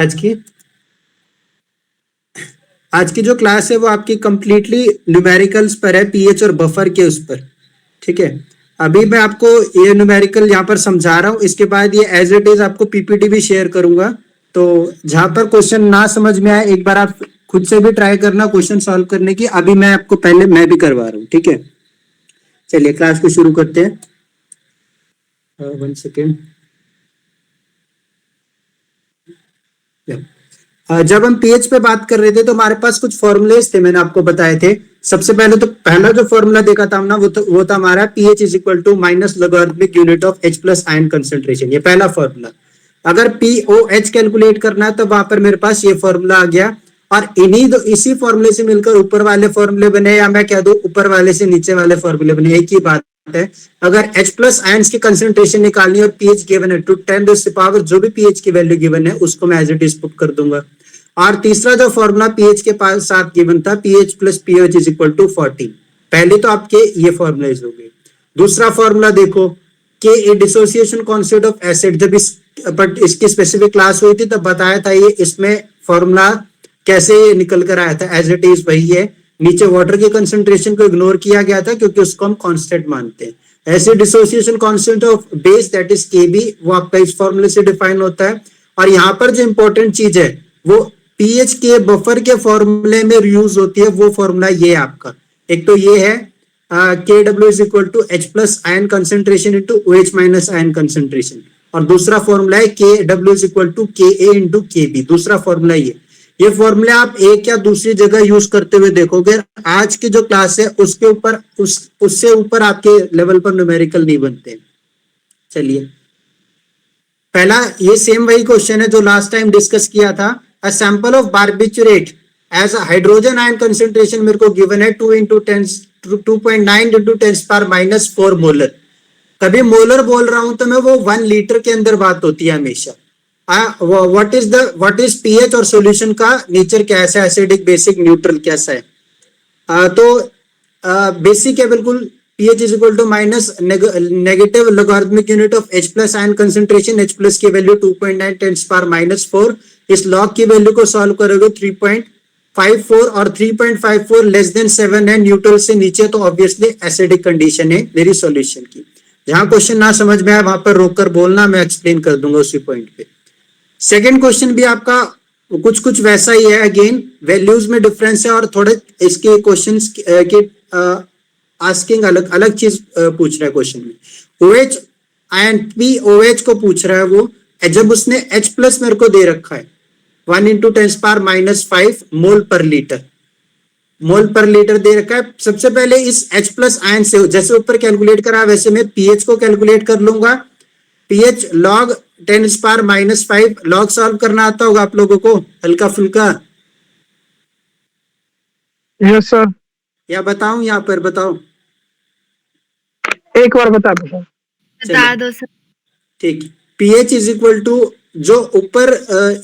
आज की आज की जो क्लास है वो आपकी कंप्लीटली न्यूमेरिकल्स पर है, पीएच और बफर के उस पर। ठीक है, अभी मैं आपको ये न्यूमेरिकल यहाँ पर समझा रहा हूँ, इसके बाद ये एज इट इज आपको पीपीटी भी शेयर करूंगा। तो जहां पर क्वेश्चन ना समझ में आए एक बार आप खुद से भी ट्राई करना क्वेश्चन सॉल्व करने की। अभी मैं आपको पहले मैं भी करवा रहा हूँ। ठीक है, चलिए क्लास को शुरू करते हैं। 1 सेकेंड। जब हम पीएच पे बात कर रहे थे तो हमारे पास कुछ फॉर्मूलेस थे, मैंने आपको बताए थे। सबसे पहले तो पहला जो फॉर्मूला देखा था हमने वो था हमारा pH is equal to minus logarithmic unit of H plus ion concentration. ये पहला फॉर्मूला। अगर पीओएच कैलकुलेट करना है तो वहां पर मेरे पास ये फॉर्मूला आ गया, और इसी फॉर्मूले से मिलकर ऊपर वाले फॉर्मूले बने, या मैं कह दूं ऊपर वाले से नीचे वाले फॉर्मूले बने, एक ही बात है। अगर H प्लस आयंस की कंसेंट्रेशन निकालनी है और पीएच गिवन है टू 10 पावर जो भी पीएच की वैल्यू गिवन है उसको मैं एज इट इज पुट कर दूंगा। और तीसरा जो फॉर्मूला पीएच के साथ गिवन था, pH plus pOH is equal to 14। पहले तो आपके ये फॉर्मूलाज हो गए। दूसरा फॉर्मूला देखो कि ए डिसोसिएशन कॉन्सेप्ट ऑफ एसिड, जब इसकी स्पेसिफिक क्लास हुई थी तब बताया था ये इसमें फॉर्मूला कैसे निकल कर आया था, एज इट इज वही है। नीचे वाटर की कंसेंट्रेशन को इग्नोर किया गया था क्योंकि उसको हम कांस्टेंट मानते हैं। ऐसे dissociation constant of base that is Kb, वो आपका इस फॉर्मूले से डिफाइन होता है। और यहाँ पर जो इंपॉर्टेंट चीज है वो पीएच के बफर के फॉर्मूले में यूज होती है। वो फॉर्मूला ये आपका, एक तो ये है K W is equal to H plus ion concentration into O H minus ion concentration, और दूसरा फॉर्मूला है K W is equal to के ए इंटू के बी। दूसरा फॉर्मूला ये फॉर्मूला आप एक या दूसरी जगह यूज करते हुए देखोगे। आज की जो क्लास है उसके ऊपर उससे ऊपर आपके लेवल पर न्यूमेरिकल नहीं बनते। चलिए, पहला ये सेम वही क्वेश्चन है जो लास्ट टाइम डिस्कस किया था। A sample of barbiturate has a hydrogen ion concentration मेरे को गिवन है 2.9 इंटू 10⁻⁴ मोलर। कभी मोलर बोल रहा हूं तो मैं वो 1 लीटर के अंदर बात होती है हमेशा। व्हाट इज पीएच और सॉल्यूशन का नेचर कैसा है, एसिडिक बेसिक न्यूट्रल कैसा है। तो बेसिक है बिल्कुल। PH is equal to minus negative logarithmic unit of H plus ion concentration. H plus की वैल्यू 2.9 10⁻⁴। इस लॉग की वैल्यू को सॉल्व करोगे 3.54, और 3.54 लेस देन 7 है, न्यूट्रल से नीचे, तो ऑब्वियसली एसिडिक कंडीशन है मेरी सॉल्यूशन की। जहां क्वेश्चन ना समझ में आए वहां पर रोककर बोलना, मैं एक्सप्लेन कर दूंगा उसी पॉइंट पे। सेकेंड क्वेश्चन भी आपका कुछ वैसा ही है। अगेन वैल्यूज में डिफरेंस है और थोड़े इसके क्वेश्चंस के आस्किंग अलग अलग चीज पूछ रहा है क्वेश्चन में। OH एंड POH को पूछ रहा है वो, जब उसने H प्लस मेरे को दे रखा है 1 इंटू 10⁻⁵ मोल पर लीटर दे रखा है। सबसे पहले इस H प्लस आयन से जैसे ऊपर कैलकुलेट करा वैसे मैं पीएच को कैलकुलेट कर लूंगा। पीएच लॉग 10⁻⁵ लॉग सॉल्व करना आता होगा आप लोगों को हल्का फुल्का? Yes sir. या बताऊं, यहाँ पर बताओ, एक बार बता दो सर। ठीक, पीएच इज इक्वल टू जो ऊपर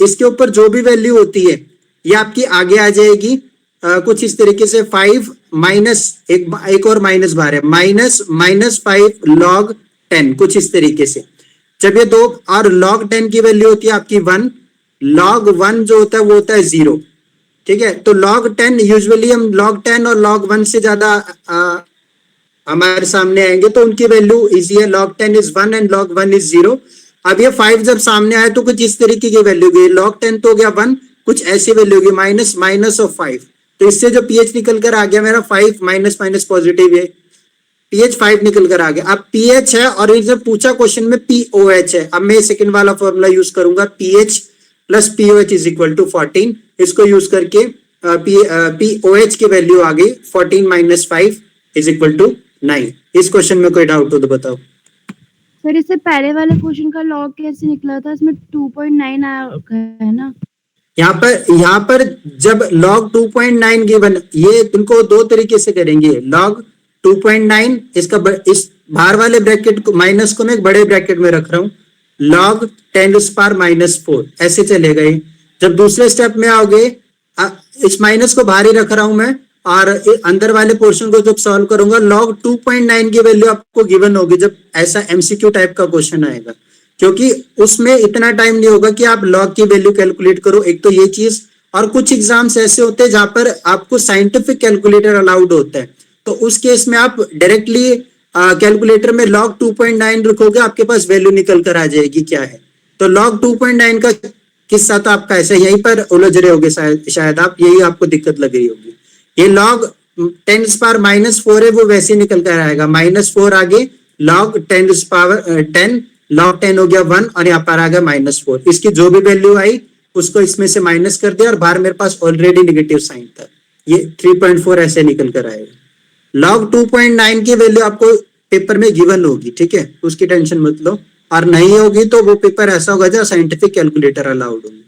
इसके ऊपर जो भी वैल्यू होती है ये आपकी आगे आ जाएगी कुछ इस तरीके से। 5 माइनस एक और माइनस बाहर है, -5 log 10 कुछ इस तरीके से। जब ये दो, और log 10 की वैल्यू होती है आपकी 1, log 1 जो होता है वो होता है 0। ठीक है, तो log 10 यूजुअली हम log 10 और log 1 से ज्यादा हमारे सामने आएंगे तो उनकी वैल्यू इजी है। log 10 is 1 and log 1 is 0। अब ये 5 जब सामने आए तो कुछ इस तरीके की वैल्यू गई, log 10 तो हो गया 1, कुछ ऐसी वैल्यू होगी माइनस ऑफ 5। तो इससे जो पीएच निकल कर आ गया मेरा 5 माइनस पॉजिटिव है, पीएच 5 निकल कर आ गया। अब पीएच है और ये जब पूछा क्वेश्चन में पीओएच है, अब मैं सेकंड वाला फॉर्मूला यूज करूंगा, pH plus pOH is equal to 14। इसको यूज करके पीओएच की वैल्यू आ गई 14 - 5 इज इक्वल टू 9। इस क्वेश्चन में कोई डाउट हो तो बताओ सर। इससे पहले वाले क्वेश्चन का लॉग कैसे निकला था? इसमें 2.9 है ना? यहाँ पर जब log 2.9 गिवन, ये तुमको दो तरीके से करेंगे। log 2.9 इसका इस बाहर वाले ब्रैकेट को माइनस को मैं एक बड़े ब्रैकेट में रख रहा हूँ, log 10⁻⁴ ऐसे चलेगा ये। जब दूसरे स्टेप में आओगे इस माइनस को बाहर ही रख रहा हूं मैं, और अंदर वाले पोर्शन को जब सॉल्व करूंगा log 2.9 की वैल्यू आपको गिवन होगी जब ऐसा एमसीक्यू टाइप का क्वेश्चन आएगा। क्योंकि उसमें इतना टाइम नहीं होगा कि आप लॉग की वैल्यू कैलकुलेट करो, एक तो ये चीज। और कुछ एग्जाम्स ऐसे होते हैं जहां पर आपको साइंटिफिक कैलकुलेटर अलाउड होता है, तो उस केस में आप डायरेक्टली कैलकुलेटर में log 2.9 रखोगे, आपके पास वैल्यू निकल कर आ जाएगी क्या है। तो log 2.9 का किस्सा तो आपका ऐसा यहीं पर उलझ रहे होगे, शायद आप यही आपको दिक्कत लग रही होगी। ये log 10⁻⁻4 है, वो वैसे ही निकल कर आएगा, -4 आगे log 10 log 10 हो गया 1 और यहाँ पर आ गया -4। इसकी जो भी वैल्यू आई उसको इसमें से माइनस कर दिया और बाहर मेरे पास ऑलरेडी नेगेटिव साइन था, ये 3.4 ऐसे निकल कर आएगा। log 2.9 की वैल्यू आपको पेपर में गिवन होगी, ठीक है, उसकी टेंशन मत लो। और नहीं होगी तो वो पेपर ऐसा होगा जहाँ साइंटिफिक कैलकुलेटर अलाउड होगी।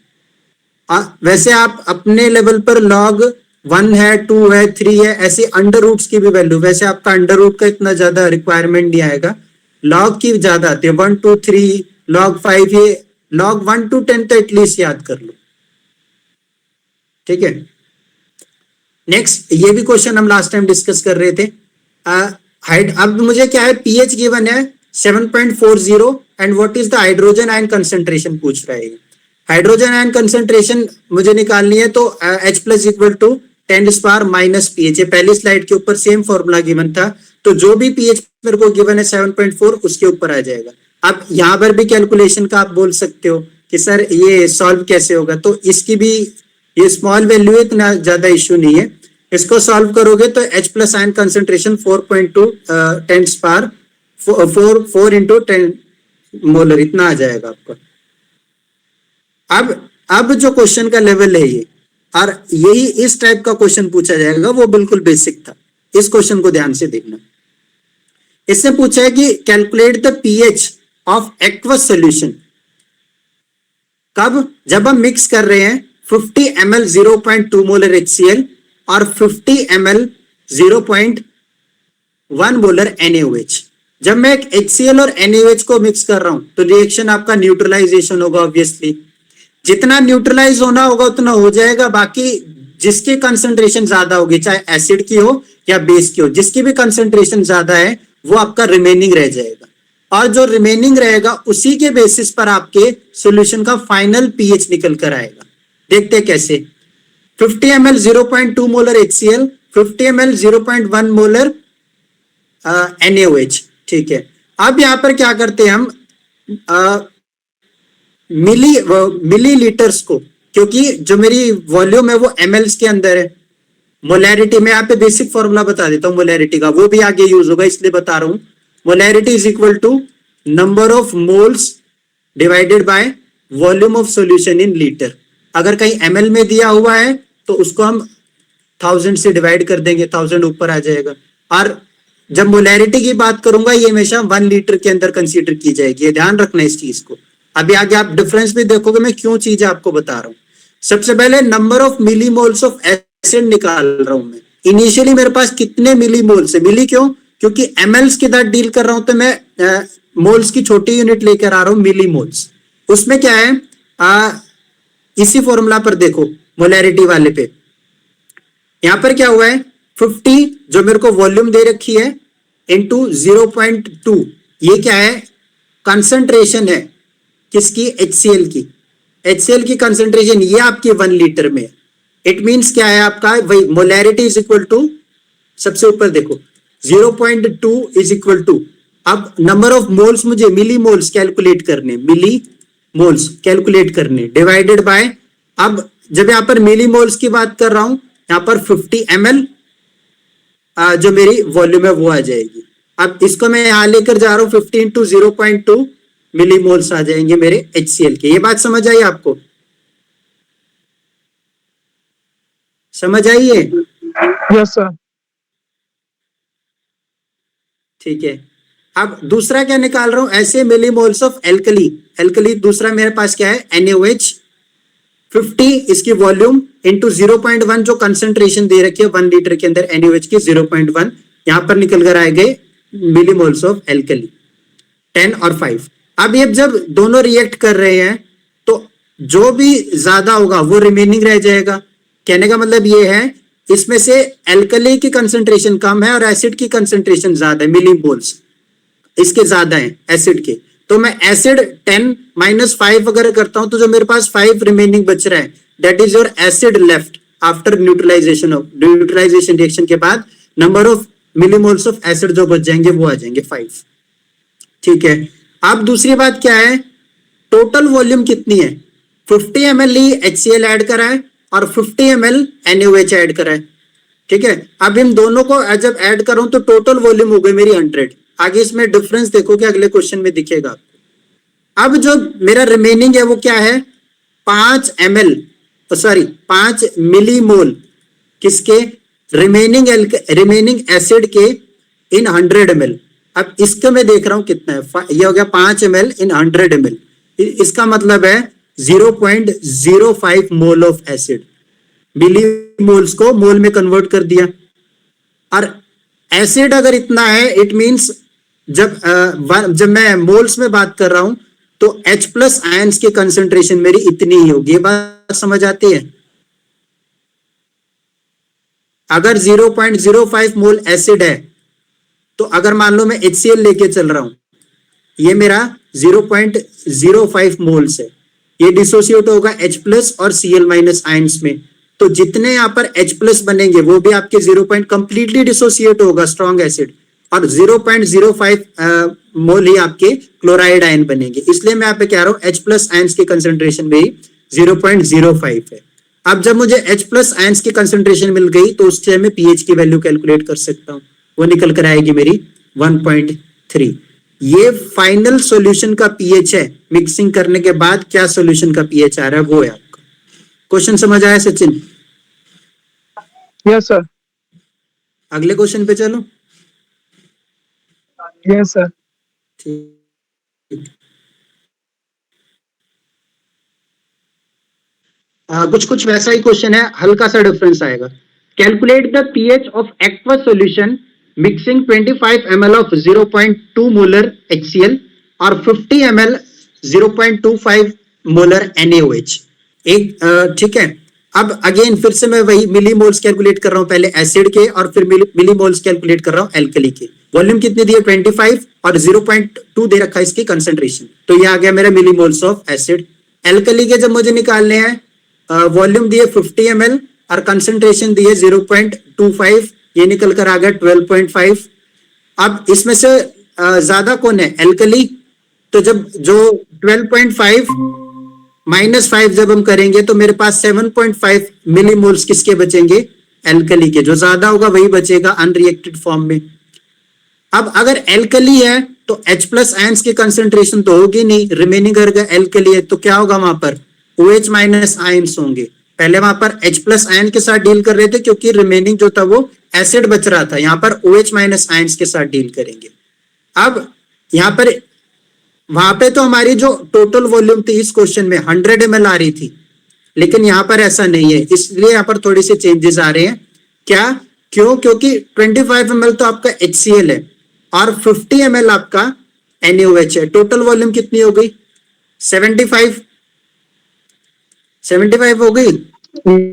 वैसे आप अपने लेवल पर log 1 है, 2 है, 3 है, ऐसे अंडर रूट्स की भी वैल्यू, वैसे आपका अंडर रूट का इतना ज्यादा रिक्वायरमेंट नहीं आएगा, log की ज्यादा आती है, 1 2 3 log 5, ये log 1 to 10 तो एटलीस्ट याद कर लो, ठीक है। नेक्स्ट, ये भी क्वेश्चन हम लास्ट टाइम डिस्कस कर रहे थे। हाइड अब मुझे क्या है, पीएच गिवन है 7.40 and what is the hydrogen ion concentration पूछ रहा है। हाइड्रोजन आयन कंसंट्रेशन मुझे निकालनी है, तो H plus equal to 10⁻⁻ pH, पहली स्लाइड के ऊपर सेम फॉर्मूला गिवन था, तो जो भी पीएच मेरे को गिवन है 7.4 उसके ऊपर आ जाएगा। अब यहाँ पर भी कैलकुलेशन का आप बोल सकते हो कि सर ये सॉल्व कैसे होगा, तो इसकी भी ये स्मॉल वैल्यू है, इतना ज्यादा इश्यू नहीं है। इसको सॉल्व करोगे तो H plus ion concentration 4.2 4 into 10 molar इतना आ जाएगा आपका। अब जो क्वेश्चन का लेवल है ये, और यही इस टाइप का क्वेश्चन पूछा जाएगा, वो बिल्कुल बेसिक था, इस क्वेश्चन को ध्यान से देखना। इससे पूछा है कि calculate the pH of aqueous solution. कब? जब हम मिक्स कर रहे हैं 50 ml 0.2 मोलर HCl और 50 ml 0.1 मोलर NaOH। जब मैं एक HCl और NaOH को मिक्स कर रहा हूं तो रिएक्शन आपका न्यूट्रलाइजेशन होगा, ऑब्वियसली जितना न्यूट्रलाइज होना होगा उतना हो जाएगा। बाकी जिसकी कंसंट्रेशन ज्यादा होगी, चाहे एसिड की हो या बेस की हो, जिसकी भी कंसंट्रेशन ज्यादा है वो आपका रिमेनिंग रह जाएगा, और जो रिमेनिंग रहेगा उसी के बेसिस पर आपके सॉल्यूशन का फाइनल पीएच निकल कर आएगा। देखते हैं कैसे। 50 ml 0.2 molar HCl, 50 ml 0.1 molar NaOH, ठीक है। अब यहां पर क्या करते हैं हम, मिलीलीटर्स को, क्योंकि जो मेरी वॉल्यूम है वो mls के अंदर है, मोलैरिटी में यहाँ पे बेसिक फॉर्मूला बता देता हूँ मोलैरिटी का, वो भी आगे यूज होगा इसलिए बता रहा हूं। Molarity is equal to number of moles divided by volume of solution in litre. अगर कहीं ml में दिया हुआ है तो उसको हम 1000 से डिवाइड कर देंगे, 1000 ऊपर आ जाएगा। और जब मोलैरिटी की बात करूंगा ये हमेशा 1 लीटर के अंदर कंसीडर की जाएगी, ये ध्यान रखना इस चीज को। अभी आगे आप डिफरेंस भी देखोगे, मैं क्यों चीज आपको बता रहा हूं। सबसे पहले number of millimoles of acid निकाल रहा हूं मैं। इनिशियली मेरे पास कितने मिलीमोल्स है, मिली क्यों, क्योंकि mls के साथ डील कर रहा हूं, तो मैं मोल्स की छोटी यूनिट लेकर आ रहा हूं, मिलीमोल्स। उसमें क्या है, इसी फॉर्मूला पर देखो, मोलैरिटी वाले पे यहां पर क्या हुआ है, 50 जो मेरे को वॉल्यूम दे रखी है इंटू 0.2, ये क्या है, कंसंट्रेशन है किसकी, HCl की। HCl की कंसंट्रेशन ये आपकी 1 लीटर में। इट मींस क्या है आपका, वही मोलैरिटी इज इक्वल टू, सबसे ऊपर देखो 0.2 इज इक्वल टू, अब नंबर ऑफ मोल्स मुझे मिली मोल्स कैलकुलेट करने, मिली मोल्स कैलकुलेट करने, डिवाइडेड बाय, अब जब यहां पर मिली मोल्स की बात कर रहा हूं, यहां पर 50 ml जो मेरी वॉल्यूम है वो आ जाएगी। अब इसको मैं यहां लेकर जा रहा हूं, 50 इंटू 0.2 मिली मोल्स आ जाएंगे मेरे HCl के। ये बात समझ आई आपको, समझ आई है? Yes sir. ठीक है। अब दूसरा क्या निकाल रहा हूं, ऐसे मिलीमोल्स ऑफ एल्कली। एल्कली दूसरा मेरे पास क्या है, NaOH 50 इसकी वॉल्यूम इंटू 0.1 जो कंसंट्रेशन दे रखी है 1 लीटर के अंदर NaOH की 0.1, यहां पर निकल कर आए गए मिलीमोल्स ऑफ एल्कली 10 और 5। अब ये जब दोनों रिएक्ट कर रहे हैं तो जो भी ज्यादा होगा वो रिमेनिंग रह जाएगा। कहने का मतलब ये है, इसमें से एल्कली की कंसंट्रेशन कम है और एसिड की कंसंट्रेशन ज्यादा है, मिलीमोल्स इसके ज्यादा है एसिड के, तो मैं एसिड 10 -5 अगर करता हूं तो जो मेरे पास 5 रिमेनिंग बच रहा है, that is your acid left after neutralisation reaction के बाद number of millimoles of acid जो बच जाएंगे वो आ जाएंगे 5। ठीक है, अब दूसरी बात क्या है, टोटल वॉल्यूम कितनी है, 50 ml ही HCl ऐड करा है और 50 ml NaOH ऐड करा है। ठीक है, अब इन दोनों को जब ऐड करूं तो टोटल वॉल्यूम हो गई मेरी 100। आगे इसमें डिफरेंस देखो कि अगले क्वेश्चन में दिखेगा। अब जो मेरा रिमेनिंग है वो क्या है, 5 मिलीमोल किसके, रिमेनिंग एसिड के इन 100 ml। अब इसका मैं देख रहा हूं कितना है, ये हो गया 5 ml इन 100 ml, इसका मतलब है 0.05 मोल ऑफ एसिड। मिलीमोल्स को मोल में कन्वर्ट कर दिया। और एसिड अगर इतना है, इट मींस जब मैं मोल्स में बात कर रहा हूं तो H+ आयंस की कंसंट्रेशन मेरी इतनी ही होगी। ये बात समझ आती है? अगर 0.05 मोल एसिड है तो अगर मान लो मैं HCl लेके चल रहा हूं, ये मेरा 0.05 मोल्स है, ये डिसोसिएट होगा H+ और Cl- आयंस में। तो जितने यहां पर H+ बनेंगे वो भी आपके 0. कंप्लीटली डिसोसिएट होगा स्ट्रॉन्ग एसिड, और 0.05 मोल ही आपके क्लोराइड आयन बनेंगे। इसलिए मैं यहाँ पे कह रहा हूं H+ आयंस की कंसंट्रेशन मेरी 0.05 है। अब जब मुझे H+ आयंस की कंसंट्रेशन मिल गई तो उससे मैं pH की वैल्यू कैलकुलेट कर सकता हूं, वो निकल कर आएगी मेरी 1.3। ये फाइनल सॉल्यूशन का pH है, मिक्सिंग करने के बाद क्या सॉल्यूशन का pH आ रहा है वो है आपका। क्वेश्चन समझ आया सचिन? Yes sir. अगले क्वेश्चन पे चलो। Yes sir. ठीक, कुछ वैसा ही क्वेश्चन है, हल्का सा डिफरेंस आएगा। Calculate the pH of aqueous solution mixing 25 ml of 0.2 molar HCl और 50 ml 0.25 मोलर NaOH। ठीक है, अब अगेन फिर से मैं वही मिलीमोल्स कैलकुलेट कर रहा हूं, पहले एसिड के और फिर मिलीमोल्स कैलकुलेट कर रहा हूं एल्कली के। वॉल्यूम कितनी दी है 25 और 0.2 दे रखा है इसकी कंसंट्रेशन, तो ये आ गया मेरा मिलीमोल्स ऑफ एसिड। एल्कली के जब मुझे निकालने हैं, वॉल्यूम दिए 50 ml और कंसंट्रेशन दिए 0.25, ये निकल कर आ गया 12.5। अब इसमें से ज्यादा कौन है, एल्कली। तो जब जो 12.5 -5 जब हम करेंगे तो मेरे पास 7.5 मिलीमोल्स किसके बचेंगे, एल्कली के। जो ज्यादा होगा वही बचेगा अनरिएक्टेड फॉर्म में। अब अगर एल्कली है तो H+ आयंस की कंसंट्रेशन तो होगी नहीं, रिमेनिंग अगर एल्कली है तो क्या होगा, वहां पर OH- आयंस होंगे। पहले वहां पर H+ आयन के साथ डील कर रहे थे क्योंकि रिमेनिंग जो था वो एसिड बच रहा था, यहां पर OH- आयंस के साथ डील करेंगे। अब यहां पर वहां पे तो हमारी जो टोटल वॉल्यूम थी इस क्वेश्चन में 100 ml आ रही थी, लेकिन यहां पर ऐसा नहीं है, इसलिए यहां पर थोड़ी सी चेंजेस आ रहे हैं। क्या, क्यों? क्योंकि 25 ml तो आपका HCl है और 50 ml आपका NaOH है। टोटल वॉल्यूम कितनी हो गई, 75 हो गई।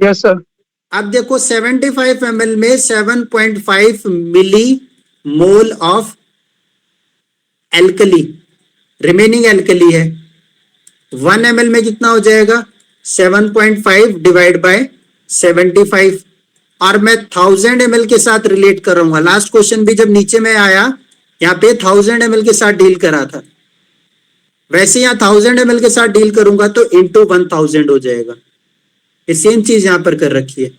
Yes sir. अब देखो 75 ml में 7.5 millimole of alkali, remaining alkali है। 1 ml में कितना हो जाएगा, 7.5 डिवाइड बाय 75, और मैं 1000 ml के साथ रिलेट करूंगा। लास्ट क्वेश्चन भी जब नीचे में आया यहाँ पे 1000 ml के साथ डील करा था, वैसे यहाँ 1000 ml के साथ डील करूंगा तो इंटू 1000 हो जाएगा। ये सेम चीज यहां पर कर रखी है,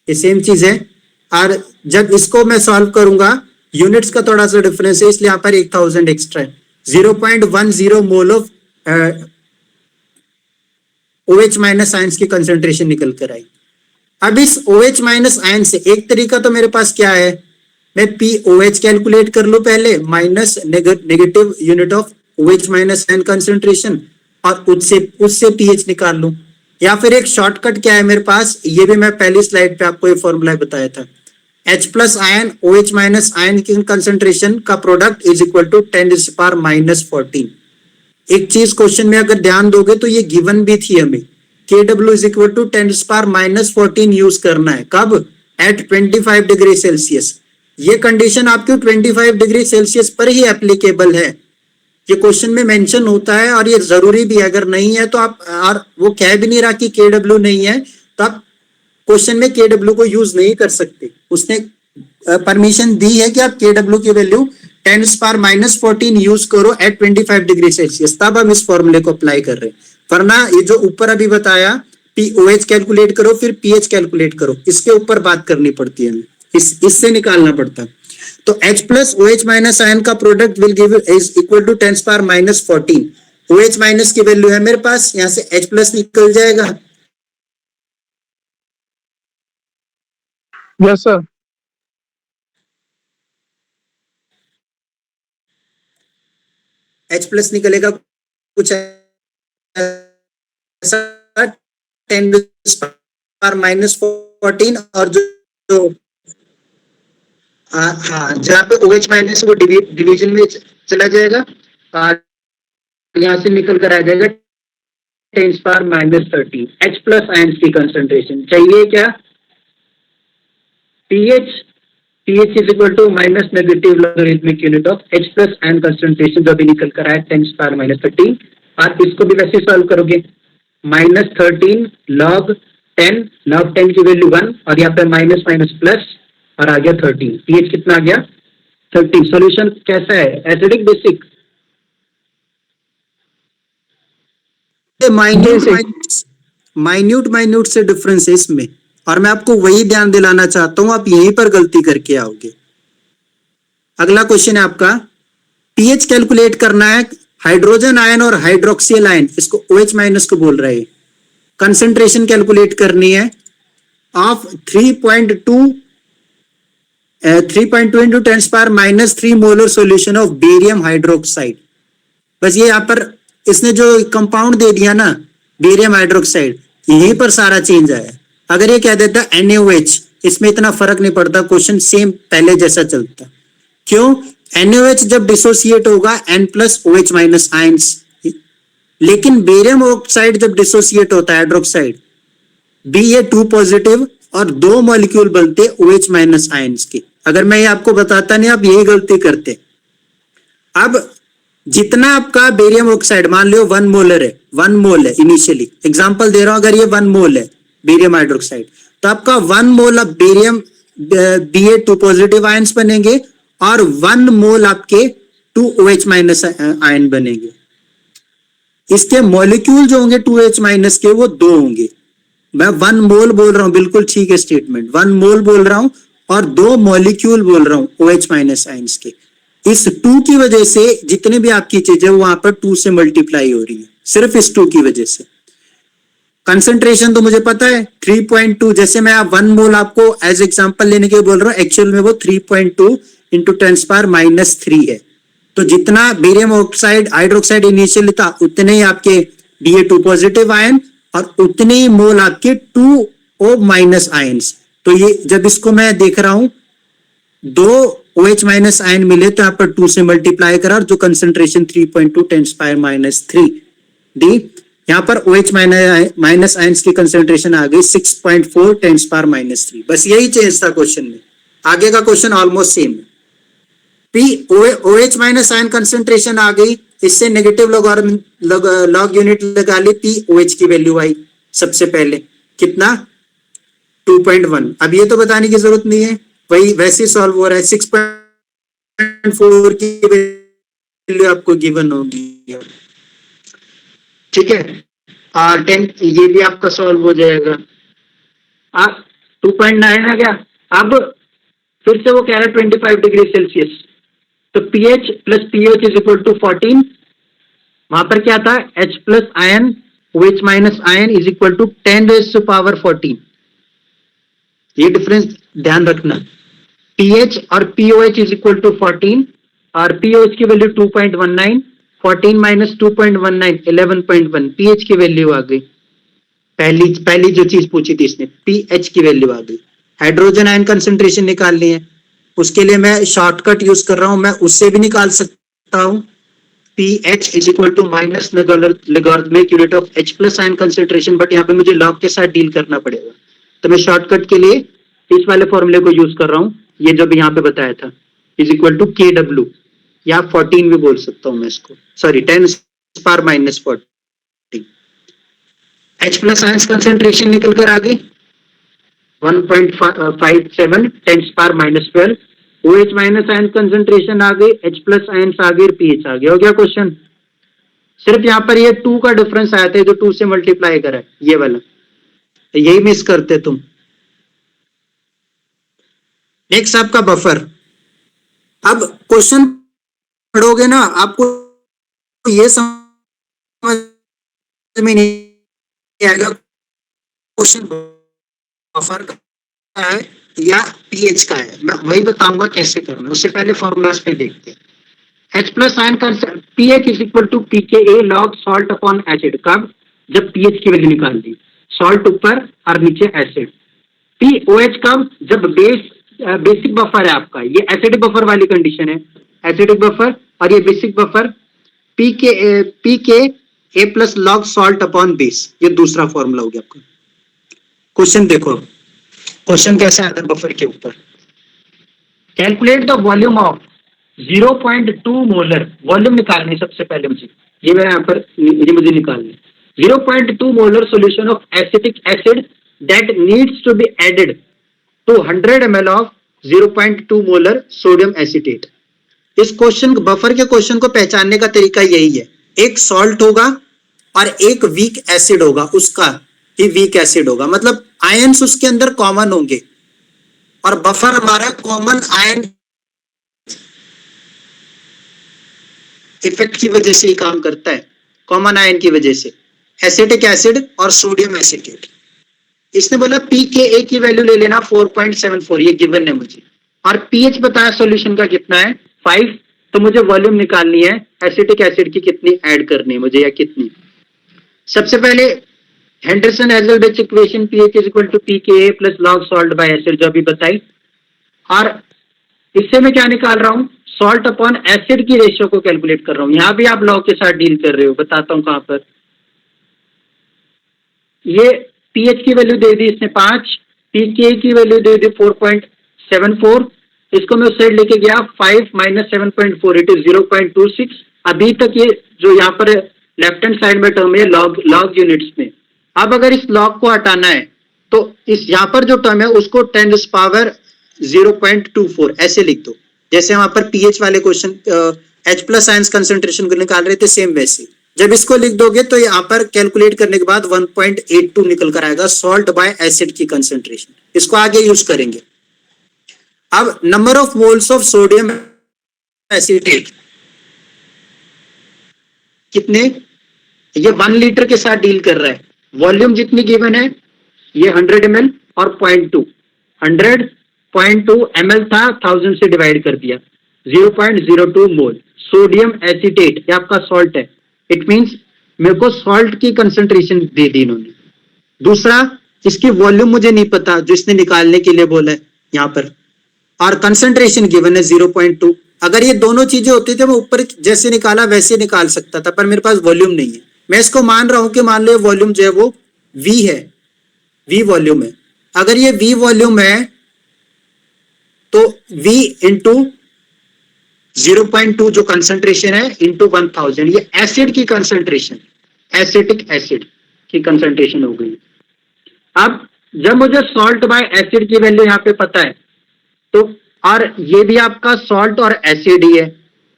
ये सेम चीज है। और जब इसको मैं सॉल्व करूंगा, यूनिट्स का थोड़ा सा डिफरेंस है इसलिए यहां पर 1000 एक्स्ट्रा है। 0.10 मोल ऑफ OH- आयंस की कंसंट्रेशन निकल कर आई। अब इस OH- आयन से एक तरीका तो मेरे पास क्या है, मैं POH कैलकुलेट कर लूं पहले, minus negative unit of OH- ion concentration, और उससे pH निकाल लूं। या फिर एक शॉर्टकट क्या है मेरे पास, ये भी मैं पहली स्लाइड पे आपको ये फॉर्मूला बताया था, H+ आयन OH- आयन की कंसंट्रेशन का प्रोडक्ट इज इक्वल टू 10⁻⁻14। एक चीज क्वेश्चन में अगर ध्यान दोगे तो ये गिवन भी थी हमें, Kw is equal to 10⁻⁻14 use करना है। कब, एट 25 डिग्री सेल्सियस। ये कंडीशन आपके 25 डिग्री सेल्सियस पर ही एप्लीकेबल है। ये क्वेश्चन में मेंशन होता है और ये जरूरी भी है, अगर नहीं है तो आप, और वो कह भी नहीं रहा कि KW नहीं है तो आप क्वेश्चन में KW को यूज नहीं कर सकते। उसने परमिशन दी है कि आप KW की वैल्यू 10⁻⁻14 यूज करो एट 25 डिग्री सेल्सियस, तब हम इस फॉर्मूले को अप्लाई कर रहे हैं। वरना ये जो ऊपर अभी बताया POH कैलकुलेट करो फिर pH कैलकुलेट करो, इसके ऊपर बात करनी पड़ती है हमें, इससे निकालना पड़ता है। तो H plus OH minus ion का product will give is equal to 10⁻⁻14। OH minus की वैल्यू है मेरे पास, यहां से H प्लस निकल जाएगा। Yes sir. H प्लस निकलेगा कुछ ऐसा 10⁻⁻14 और जो हाँ जहाँ पे OH माइनस वो डिवीजन में चला जाएगा और यहाँ से निकल कर आ जाएगा 10⁻⁻13। H प्लस आयंस की कंसंट्रेशन चाहिए क्या? pH is equal to minus negative logarithmic unit of H plus ion concentration जो भी निकल कर आया 10⁻⁻13। आप इसको भी वैसे सॉल्व करोगे, -13 log 10 की वैल्यू 1 और यहाँ पे माइनस माइनस प्लस और आ गया 13। pH कितना आ गया? 13। सॉल्यूशन कैसा है? Acidic basic? माइन्यूट से डिफरेंस है इसमें, और मैं आपको वही ध्यान दिलाना चाहता हूं, आप यहीं पर गलती करके आओगे। अगला क्वेश्चन है आपका, pH कैलकुलेट करना है, हाइड्रोजन आयन और हाइड्रोक्सियल आयन, इसको OH माइनस को बोल रहे हैं। कंसंट्रेशन कैलकुलेट करनी है of 3.2 into 10⁻³ molar solution of barium hydroxide. बस ये यहाँ पर इसने जो कंपाउंड दे दिया ना बेरियम हाइड्रोक्साइड, यहीं पर सारा चेंज आया। अगर ये कह देता NaOH, इसमें इतना फर्क नहीं पड़ता, क्वेश्चन सेम पहले जैसा चलता। क्यों? NaOH जब डिसोसिएट होगा N plus OH minus ions, लेकिन बेरियम ऑक्साइड जब डिसोसिएट होता है हाइड्रोक्साइड Ba2 पॉजिटिव और 2 मॉलिक्यूल बनते OH माइनस आयंस के। अगर मैं ये आपको बताता नहीं, आप यही गलती करते। अब जितना आपका बेरियम ऑक्साइड, मान लो 1 मोलर है, 1 मोल है इनिशियली, एग्जांपल दे रहा हूं, अगर ये 1 मोल है बेरियम हाइड्रोक्साइड, तो आपका 1 mole of barium Ba2 positive ions बनेंगे और 1 मोल आपके 2 OH माइनस आयन बनेंगे। इसके मॉलिक्यूल जो होंगे 2H माइनस के, वो 2 होंगे। मैं 1 मोल बोल रहा हूं, बिल्कुल ठीक है स्टेटमेंट, 1 मोल बोल रहा हूं और 2 मॉलिक्यूल बोल रहा हूं OH माइनस आयंस के। इस 2 की वजह से जितनी भी आपकी चीजें वहां पर 2 से मल्टीप्लाई हो रही है, सिर्फ इस 2 की वजह से। कंसंट्रेशन तो मुझे पता है 3.2, जैसे मैं 1 मोल आपको एज एग्जांपल लेने के बोल रहा हूं, एक्चुअल में वो 3.2 into 10⁻³ है। तो जितना बेरियम ऑक्साइड हाइड्रोक्साइड इनिशियली था, उतने ही आपके Ba2 पॉजिटिव आयन और उतने ही मोल आपके 2O माइनस आयंस। तो ये जब इसको मैं देख रहा हूं, 2 OH माइनस आयन मिले तो यहाँ पर 2 से मल्टीप्लाई करा, और जो कंसंट्रेशन 3.2 10⁻³ डी, यहाँ पर OH माइनस आयंस की कंसंट्रेशन आ गई 6.4 10⁻³ बस यही चेंज था क्वेश्चन में। आगे का क्वेश्चन ऑलमोस्ट सेम है। OH माइनस आयन कंसंट्रेशन आ गई, इससे नेगेटिव लॉग यूनिट लगा ली, POH की वैल्यू आई सबसे पहले कितना 2.1। अब ये तो बताने की जरूरत नहीं है, वही वैसे सॉल्व हो रहा है। 6.4 की वैल्यू आपको गिवन होगी, ठीक है, और 10 ये भी आपका सॉल्व हो जाएगा। आप 2.9 आ गया। अब फिर से वो कह रहा है 25 डिग्री सेल्सियस, तो pH plus POH is equal to 14। वहां पर क्या था? H plus ion OH minus ion is equal to 10⁻⁴14। ये डिफरेंस ध्यान रखना। pH और POH इज इक्वल टू 14 और POH की वैल्यू 2.19, 14 माइनस 2.19 11.1। pH की वैल्यू आ गई, पहली जो चीज पूछी थी इसने, pH की वैल्यू आ गई। हाइड्रोजन आयन कंसंट्रेशन निकालनी है, उसके लिए मैं शॉर्टकट यूज कर रहा हूं, मैं उससे भी निकाल सकता हूं। pH is equal to minus logarithmic unit of H plus ion concentration, but यहाँ पे मुझे लॉग के साथ डील करना पड़ेगा, तो मैं शॉर्टकट के लिए इस वाले फॉर्मूले को यूज कर रहा हूं, ये जो भी यहाँ पे बताया था, इज इक्वल टू KW। या 14 भी बोल सकता हूं मैं इसको, sorry 10 power minus 14। H plus ions concentration निकल कर आ गई 1.57 10 power minus 12। OH minus ions concentration आ गई, H प्लस आयंस आ गई, पीएच आ गया। हो गया क्वेश्चन। सिर्फ यहां पर ये 2 का डिफरेंस आया था जो 2 से मल्टीप्लाई करा है, ये वाला, यही मिस करते तुम। नेक्स्ट आपका बफर। अब क्वेश्चन पढ़ोगे ना आपको ये समझ में नहीं आएगा क्वेश्चन बफर का है या पीएच का है। मैं वही बताऊंगा कैसे करना, उससे पहले फॉर्मूलाज पे देखते हैं। H प्लस आयन का pH is equal to pKa log salt upon acid. कब? जब पीएच की वैल्यू निकाल दी, सॉल्ट ऊपर और नीचे एसिड। POH कब? जब बेसिक बफर है आपका, ये एसिडिक बफर वाली कंडीशन है, एसिडिक बफर, और ये basic buffer pK a plus log salt upon base, ये दूसरा फॉर्मूला हो गया आपका। क्वेश्चन देखो, क्वेश्चन कैसे आता है बफर के ऊपर। Calculate the volume of 0.2 molar, volume निकालनी सबसे पहले मुझे, ये मैं यहाँ पर ये मुझे निकालना, 0.2 molar solution of acetic acid that needs to be added to 100 ml of 0.2 molar sodium acetate. इस क्वेश्चन बफर के क्वेश्चन को पहचानने का तरीका यही है, एक सॉल्ट होगा और एक वीक एसिड होगा, उसका ही वीक एसिड होगा, मतलब आयंस उसके अंदर कॉमन होंगे, और बफर हमारा कॉमन आयन इफेक्ट की वजह से ही काम करता है, कॉमन आयन की वजह से, एसिटिक एसिड और सोडियम एसिटेट। इसने बोला pKa की वैल्यू ले लेना 4.74, ये गिवन है मुझे, और pH बताया सॉल्यूशन का कितना है 5, तो मुझे वॉल्यूम निकालनी है एसिटिक एसिड की कितनी ऐड करनी है मुझे, या कितनी। सबसे पहले Henderson Hasselbalch equation pH is equal to pKa plus log salt by acid जो अभी बताई, और इससे मैं क्या निकाल रहा हूं, सॉल्ट अपॉन एसिड की रेशियो को कैलकुलेट कर रहा हूं। यहां भी आप लॉग के साथ डील कर रहे हो, बताता हूं कहां पर। ये pH की वैल्यू दे दी इसने 5, pKa की वैल्यू दे दी 4.74, इसको मैं उस साइड लेके गया 5 माइनस 7.4 इट इज 0.26। अभी तक ये जो यहाँ पर लेफ्ट हैंड साइड में टर्म है लॉग यूनिट्स में। अब अगर इस लॉग को हटाना है तो इस यहाँ पर जो टर्म है उसको 10 पावर 0.24 ऐसे लिख दो, जैसे वहां पर पीएच वाले question H plus ions concentration को निकाल रहे थे, सेम वैसे। जब इसको लिख दोगे तो यहाँ पर कैलकुलेट करने के बाद 1.82 निकल कर आएगा सॉल्ट बाय एसिड की कंसेंट्रेशन, इसको आगे यूज करेंगे। अब number of moles of sodium acetate कितने, ये 1 लीटर के साथ डील कर रहा है, वॉल्यूम जितनी गिवन है ये 100 ml और 100.2 ml था, 1000 से डिवाइड कर दिया, 0.02 मोल सोडियम एसिटेट, ये आपका सॉल्ट है। इट मींस मेरे को सॉल्ट की कंसेंट्रेशन दे दी इन्होंने। दूसरा, इसकी वॉल्यूम मुझे नहीं पता जो इसने निकालने के लिए बोला है यहाँ पर, और कंसेंट्रेशन गिवन है 0.2। अगर ये दोनों चीजें होती तो मैं ऊपर जैसे निकाला वैसे निकाल सकता था, पर मेरे पास वॉल्यूम नहीं है। मैं इसको मान रहा हूं कि मान लो वॉल्यूम जो है वो V है, V वॉल्यूम है। अगर ये V वॉल्यूम है तो V इंटू 0.2 जो कंसेंट्रेशन है इंटू 1000, ये एसिड की कंसेंट्रेशन, एसिटिक एसिड की कंसेंट्रेशन हो गई। अब जब मुझे सॉल्ट बाय एसिड की वैल्यू यहाँ पे पता है तो, और ये भी आपका सॉल्ट और एसिड ही है,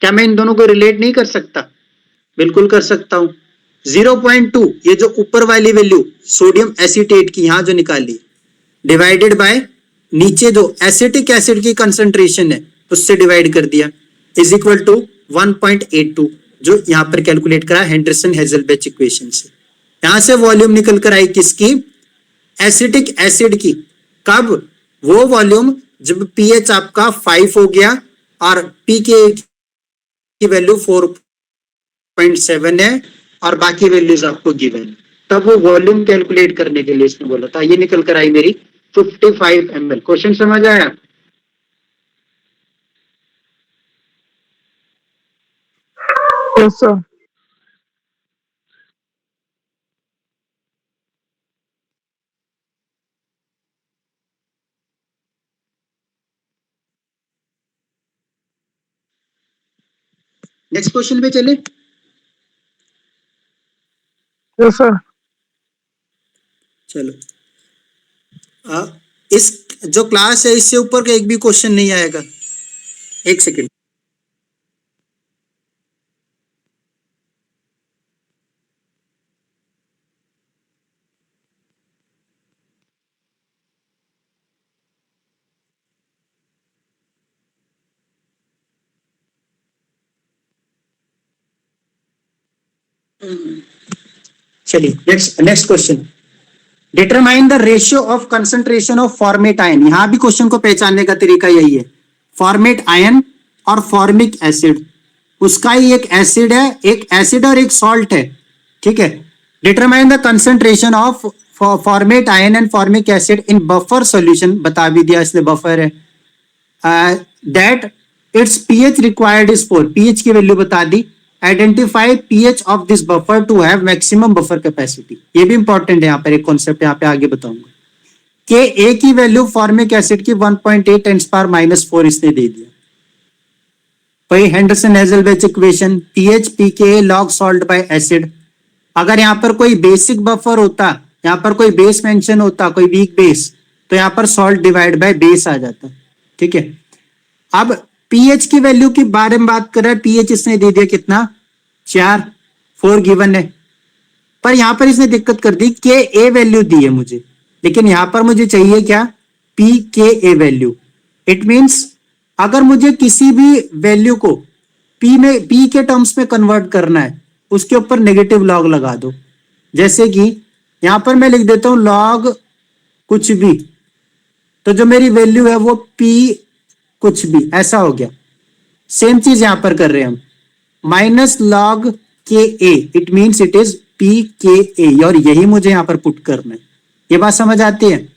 क्या मैं इन दोनों को रिलेट नहीं कर सकता? बिल्कुल कर सकता हूं। 0.2 ये जो ऊपर वाली वैल्यू सोडियम एसिटेट की यहां जो निकाली, डिवाइडेड बाय नीचे जो एसिटिक एसिड की कंसेंट्रेशन है उससे डिवाइड कर दिया, इज इक्वल टू 1.82 जो यहां पर कैलकुलेट करा हेंडरसन हेजलबेच इक्वेशन से। यहां से वॉल्यूम निकल कर आई किसकी, एसिटिक एसिड की। कब? वो वॉल्यूम जब पीएच आपका 5 हो गया और पीके की वैल्यू 4.7 है और बाकी वैल्यूज आपको गिवन है, तब वो वॉल्यूम कैलकुलेट करने के लिए इसने बोला था। ये निकल कर आई मेरी 55 ml। क्वेश्चन समझ आया? Yes, sir. नेक्स्ट क्वेश्चन पे चले। Yes sir. चलो इस जो क्लास है इससे ऊपर का एक भी क्वेश्चन नहीं आएगा। एक सेकेंड। चलिए next next question. Determine the ratio of concentration of formate ion. यहां भी क्वेश्चन को पहचानने का तरीका यही है, फॉर्मेट आयन और फॉर्मिक एसिड, उसका ही एक एसिड है, एक एसिड और एक सॉल्ट है, ठीक है। Determine the concentration of formate ion and formic acid in buffer solution, बता भी दिया इसलिए बफर है। That its pH required is 4, pH की वैल्यू बता दी। Identify pH of this buffer to have maximum buffer capacity, ये भी इंपॉर्टेंट है, यहाँ पर एक कॉन्सेप्ट यहाँ पे आगे बताऊंगा। के ए की वैल्यू फॉर्मिक एसिड की 1.8 × -4 इसने दे दिया। वही Henderson Hasselbalch equation, pH pK log salt by acid. अगर यहाँ पर कोई बेसिक बफर होता, यहाँ पर कोई बेस मेंशन होता, कोई वीक बेस, तो यहाँ पर सॉल्ट डिवाइड बाय बेस आ जाता, ठीक है। अब पीएच की वैल्यू के बारे में बात कर रहा है, पीएच इसने दे दिया कितना 4, 4 गिवन है, पर यहां पर इसने दिक्कत कर दी के ए वैल्यू दी है मुझे, लेकिन यहां पर मुझे चाहिए क्या, P K A value. It means अगर मुझे किसी भी वैल्यू को पी के टर्म्स में कन्वर्ट करना है, उसके ऊपर नेगेटिव लॉग लगा दो। जैसे कि यहां पर मैं लिख देता हूं लॉग कुछ भी, तो जो मेरी वैल्यू है वो पी कुछ भी, ऐसा हो गया। सेम चीज यहां पर कर रहे हैं हम, minus log K a, it means it is p K a, और यही मुझे यहां पर पुट करना है। ये बात समझ आती है।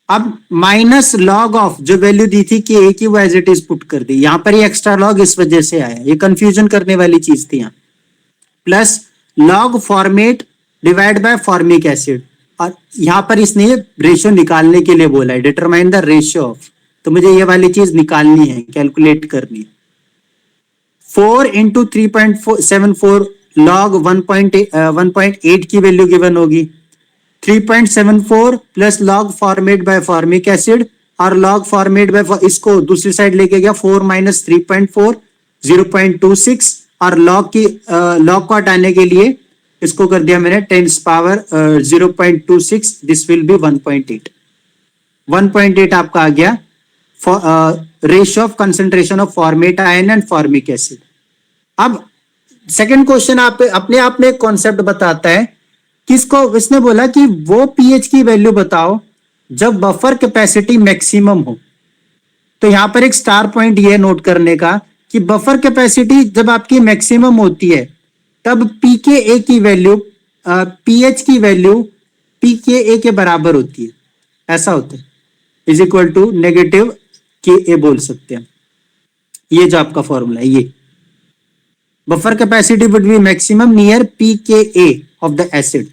अब माइनस लॉग ऑफ जो वैल्यू दी थी के ए की, वो एज इट इज पुट कर दी। यहां पर ये एक्स्ट्रा लॉग इस वजह से आया, ये कंफ्यूजन करने वाली चीज थी यहां। Plus log format divide by formic acid, और यहां पर इसने रेशियो निकालने के लिए बोला है, डिटरमाइन द रेशियो ऑफ, तो मुझे ये वाली चीज निकालनी है, कैलकुलेट करनी है। 4 × 3.74 लॉग 1.8 की वैल्यू गिवन होगी, 3.74 plus log formate by formic acid, और लॉग फॉर्मेट बाय, इसको दूसरी साइड लेके गया, 4 - 3.4 0.26, और लॉग को हटाने के लिए इसको कर दिया मैंने 10⁻⁴ 0.26, दिस विल बी 1.8। 1.8 आपका आ गया ratio of concentration of formate ion and formic acid. अब सेकंड क्वेश्चन आप अपने आप में एक कॉन्सेप्ट बताता है, किसको इसने बोला कि वो पीएच की वैल्यू बताओ जब बफर कैपेसिटी मैक्सिमम हो। तो यहां पर एक स्टार पॉइंट ये नोट करने का कि बफर कैपेसिटी जब आपकी मैक्सिमम होती है, तब पीके ए की वैल्यू पीएच की वैल्यू पीके ए के बराबर होती है, ऐसा होता है, इज इक्वल टू नेगेटिव के ए बोल सकते हैं। ये जो आपका फॉर्मूला है, ये buffer capacity would be maximum near pK a of the acid.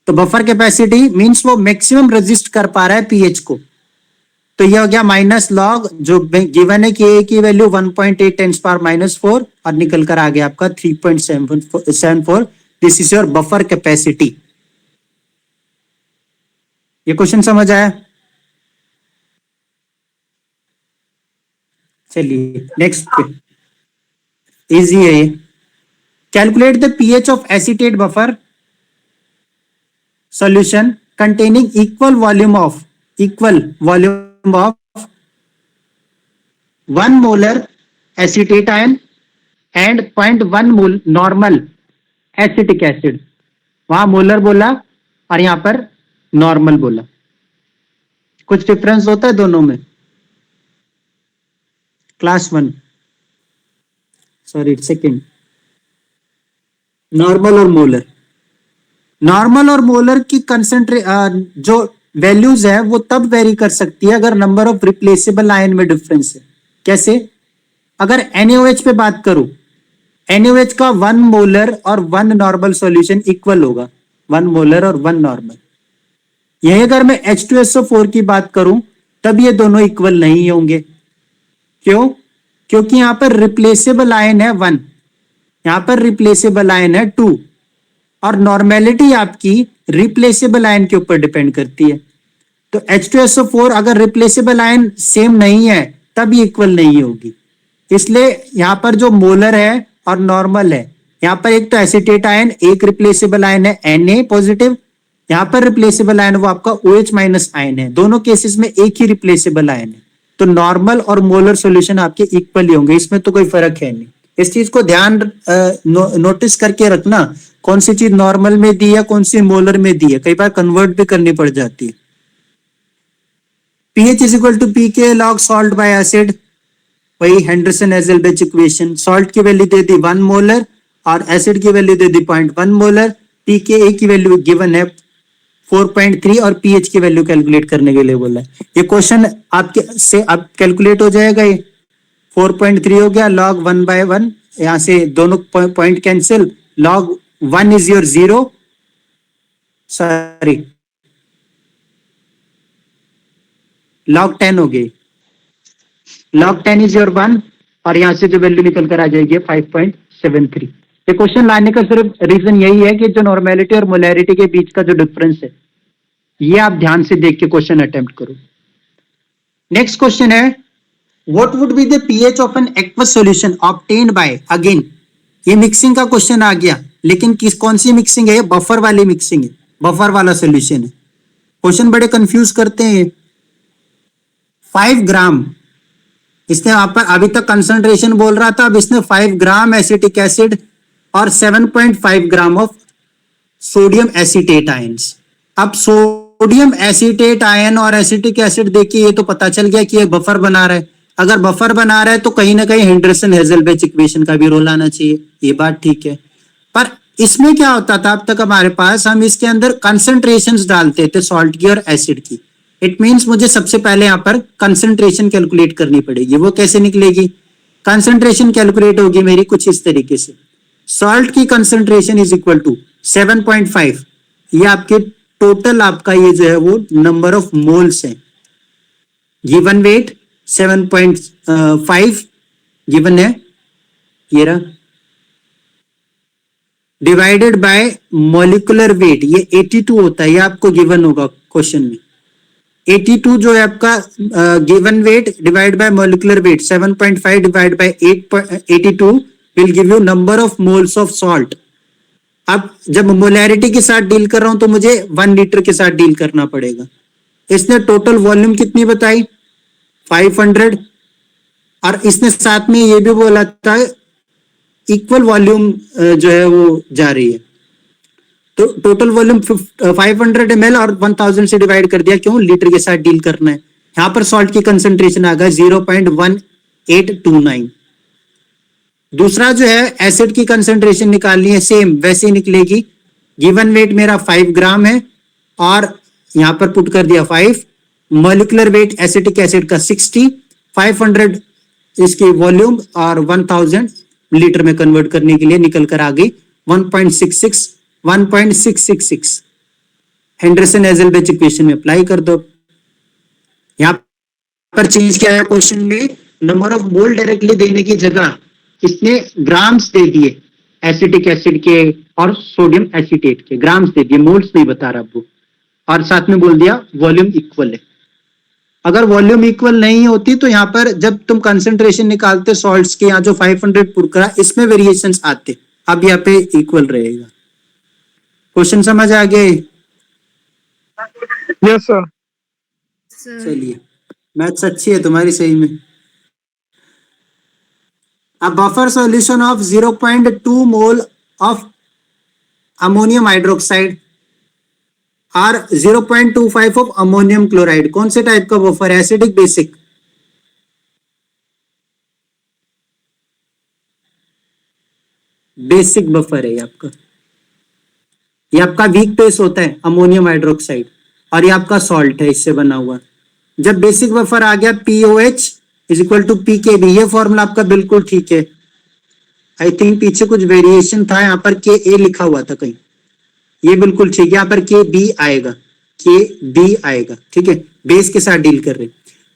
तो बफर कैपेसिटी मींस वो मैक्सिमम रेजिस्ट कर पा रहा है पीएच को। तो ये हो गया माइनस लॉग जो गिवन है के की वैल्यू 1.8 × -4, और निकल कर आ गया आपका 3.74। This is your buffer capacity. ये क्वेश्चन समझ आया? चलिए नेक्स्ट पे, इजी है ये। Calculate the pH of acetate buffer solution containing equal volume of 1 molar acetate ion and 0.1 mole normal acetic acid. वहां मोलर बोला और यहां पर नॉर्मल बोला, कुछ डिफरेंस होता है दोनों में? क्लास 1 सॉरी सेकंड, नॉर्मल और मोलर की जो वैल्यूज है वो तब वेरी कर सकती है अगर नंबर ऑफ रिप्लेसेबल आयन में डिफरेंस है। कैसे? अगर NaOH पे बात करूं, NaOH का 1 मोलर और 1 नॉर्मल सॉल्यूशन इक्वल होगा, 1 मोलर और 1 नॉर्मल। यही अगर मैं H2SO4 की बात करूं, तब ये दोनों इक्वल नहीं होंगे। क्यों? क्योंकि यहाँ पर रिप्लेसेबल आयन है 1, यहाँ पर रिप्लेसेबल आयन है 2, और नॉर्मेलिटी आपकी रिप्लेसेबल आयन के ऊपर डिपेंड करती है। तो H2SO4 अगर रिप्लेसेबल आयन सेम नहीं है तब ये इक्वल नहीं होगी। इसलिए यहाँ पर जो मोलर है और नॉर्मल है, यहाँ पर एक तो एसीटेट आयन, एक रिप्लेसेबल आयन है Na पॉजिटिव, यहाँ पर रिप्लेसेबल आयन वो आपका OH माइनस आयन है। दोनों केसेस में एक ही रिप्लेसेबल आयन है, तो नॉर्मल और मोलर सॉल्यूशन आपके इक्वल ही होंगे, इसमें तो कोई फर्क है नहीं। इस चीज को ध्यान नोटिस करके रखना, कौन सी चीज नॉर्मल में दी है, कौन सी मोलर में दी है, कई बार कन्वर्ट भी करनी पड़ जाती है। pH is equal to pK log salt by acid, वही हेंडरसन हेजलबेच इक्वेशन। सॉल्ट की वैल्यू दे दी 1 मोलर और एसिड की वैल्यू दे दी 0.1 मोलर। pKa की वैल्यू गिवन है 4.3 और pH की वैल्यू कैलकुलेट करने के लिए बोला है। ये क्वेश्चन आपके से अब कैलकुलेट हो जाएगा। ये 4.3 हो गया, log 1/1, यहाँ से दोनों point cancel, log 1 is your 0, sorry log 10 हो गई, log 10 इज योर 1, और यहां से जो वैल्यू निकल कर आ जाएगी 5.73। ये क्वेश्चन लाने का सिर्फ रीजन यही है कि जो नॉर्मेलिटी और मोलैरिटी के बीच का जो डिफरेंस है, ये आप ध्यान से देख के क्वेश्चन अटेम्प्ट करो। नेक्स्ट क्वेश्चन है, what would be the pH of an aqueous solution obtained by, again ये मिक्सिंग का क्वेश्चन आ गया, लेकिन कौन सी मिक्सिंग है, ये बफर वाली मिक्सिंग है, बफर वाला सॉल्यूशन है। क्वेश्चन बड़े कंफ्यूज करते हैं। 5 ग्राम इसने वहां पर अभी तक कंसंट्रेशन बोल रहा था, अब इसने 5 ग्राम एसिटिक एसिड और 7.5 gram of sodium acetate ions. अब सोडियम एसीटेट आयन और एसिटिक एसिड देखिए, ये तो पता चल गया कि ये बफर बना रहा है। अगर बफर बना रहा है तो कहीं ना कहीं हेंडरसन हेजलबेच इक्वेशन का भी रोल आना चाहिए, ये बात ठीक है। पर इसमें क्या होता था अब तक हमारे पास, हम इसके अंदर कंसंट्रेशंस डालते थे सॉल्ट की और एसिड की। इट मींस मुझे सबसे पहले यहाँ पर कंसंट्रेशन कैलकुलेट करनी पड़ेगी। वो कैसे निकलेगी? कंसंट्रेशन कैलकुलेट होगी मेरी कुछ इस तरीके से, सॉल्ट की कंसंट्रेशन इज इक्वल टू 7.5, ये आपके टोटल आपका ये जो है वो नंबर ऑफ मोल्स है। गिवन वेट 7.5 गिवन है, ये रहा, डिवाइडेड बाय मॉलिक्यूलर वेट, ये 82 होता है, ये आपको गिवन होगा क्वेश्चन में। 82 जो है आपका given weight divide by molecular weight, 7.5 divide by 82 will give you number of moles of salt. अब जब मोलैरिटी के साथ डील कर रहा हूं तो मुझे 1 लीटर के साथ डील करना पड़ेगा। इसने टोटल वॉल्यूम कितनी बताई? 500, और इसने साथ में ये भी बोला था इक्वल वॉल्यूम जो है वो जा रही है, तो टोटल वॉल्यूम 500 ml और 1000 से डिवाइड कर दिया, क्यों? लीटर के साथ डील करना है। यहां पर सॉल्ट की कंसंट्रेशन आ गया 0.1829। दूसरा जो है एसिड की कंसंट्रेशन निकालनी है, सेम वैसे ही निकलेगी। गिवन वेट मेरा 5 ग्राम है और यहां पर पुट कर दिया 5, मॉलिक्यूलर वेट एसिटिक एसिड का 60, 500 इसकी वॉल्यूम और 1000 लीटर में कन्वर्ट करने के लिए निकल कर आ गई 1.666 हेंडरसन हेजलबेच इक्वेशन में अप्लाई कर दो। यहां पर चेंज क्या है क्वेश्चन में, नंबर ऑफ मोल डायरेक्टली देने की जगह इसने ग्राम्स दे दिए एसिटिक एसिड के और सोडियम एसीटेट के, ग्राम्स दे दिए, मोल्स नहीं बता रहा वो, और साथ में बोल दिया वॉल्यूम इक्वल है। अगर वॉल्यूम इक्वल नहीं होती तो यहाँ पर जब तुम कंसंट्रेशन निकालते सॉल्ट्स के, यहाँ जो 500 पुट करा इसमें वेरिएशंस आते, अब यहाँ पे इक्वल रहेगा। क्वेश्चन समझ आ गए? Yes sir. चलिए, मैथ्स अच्छी है तुम्हारी सही में। A buffer solution of 0.2 mole of ammonium hydroxide or 0.25 of ammonium chloride, कौन से टाइप का बफर है? Acidic, basic? बेसिक बफर है ये आपका। ये आपका वीक बेस होता है अमोनियम हाइड्रोक्साइड, और ये आपका सॉल्ट है इससे बना हुआ। जब बेसिक बफर आ गया POH is equal to PKB, ये फॉर्मूला आपका बिल्कुल ठीक है। आई थिंक पीछे कुछ वेरिएशन था, यहाँ पर KA लिखा हुआ था कहीं, ये बिल्कुल ठीक है। यहाँ पर KB आएगा, KB आएगा, ठीक है, बेस के साथ डील कर रहे।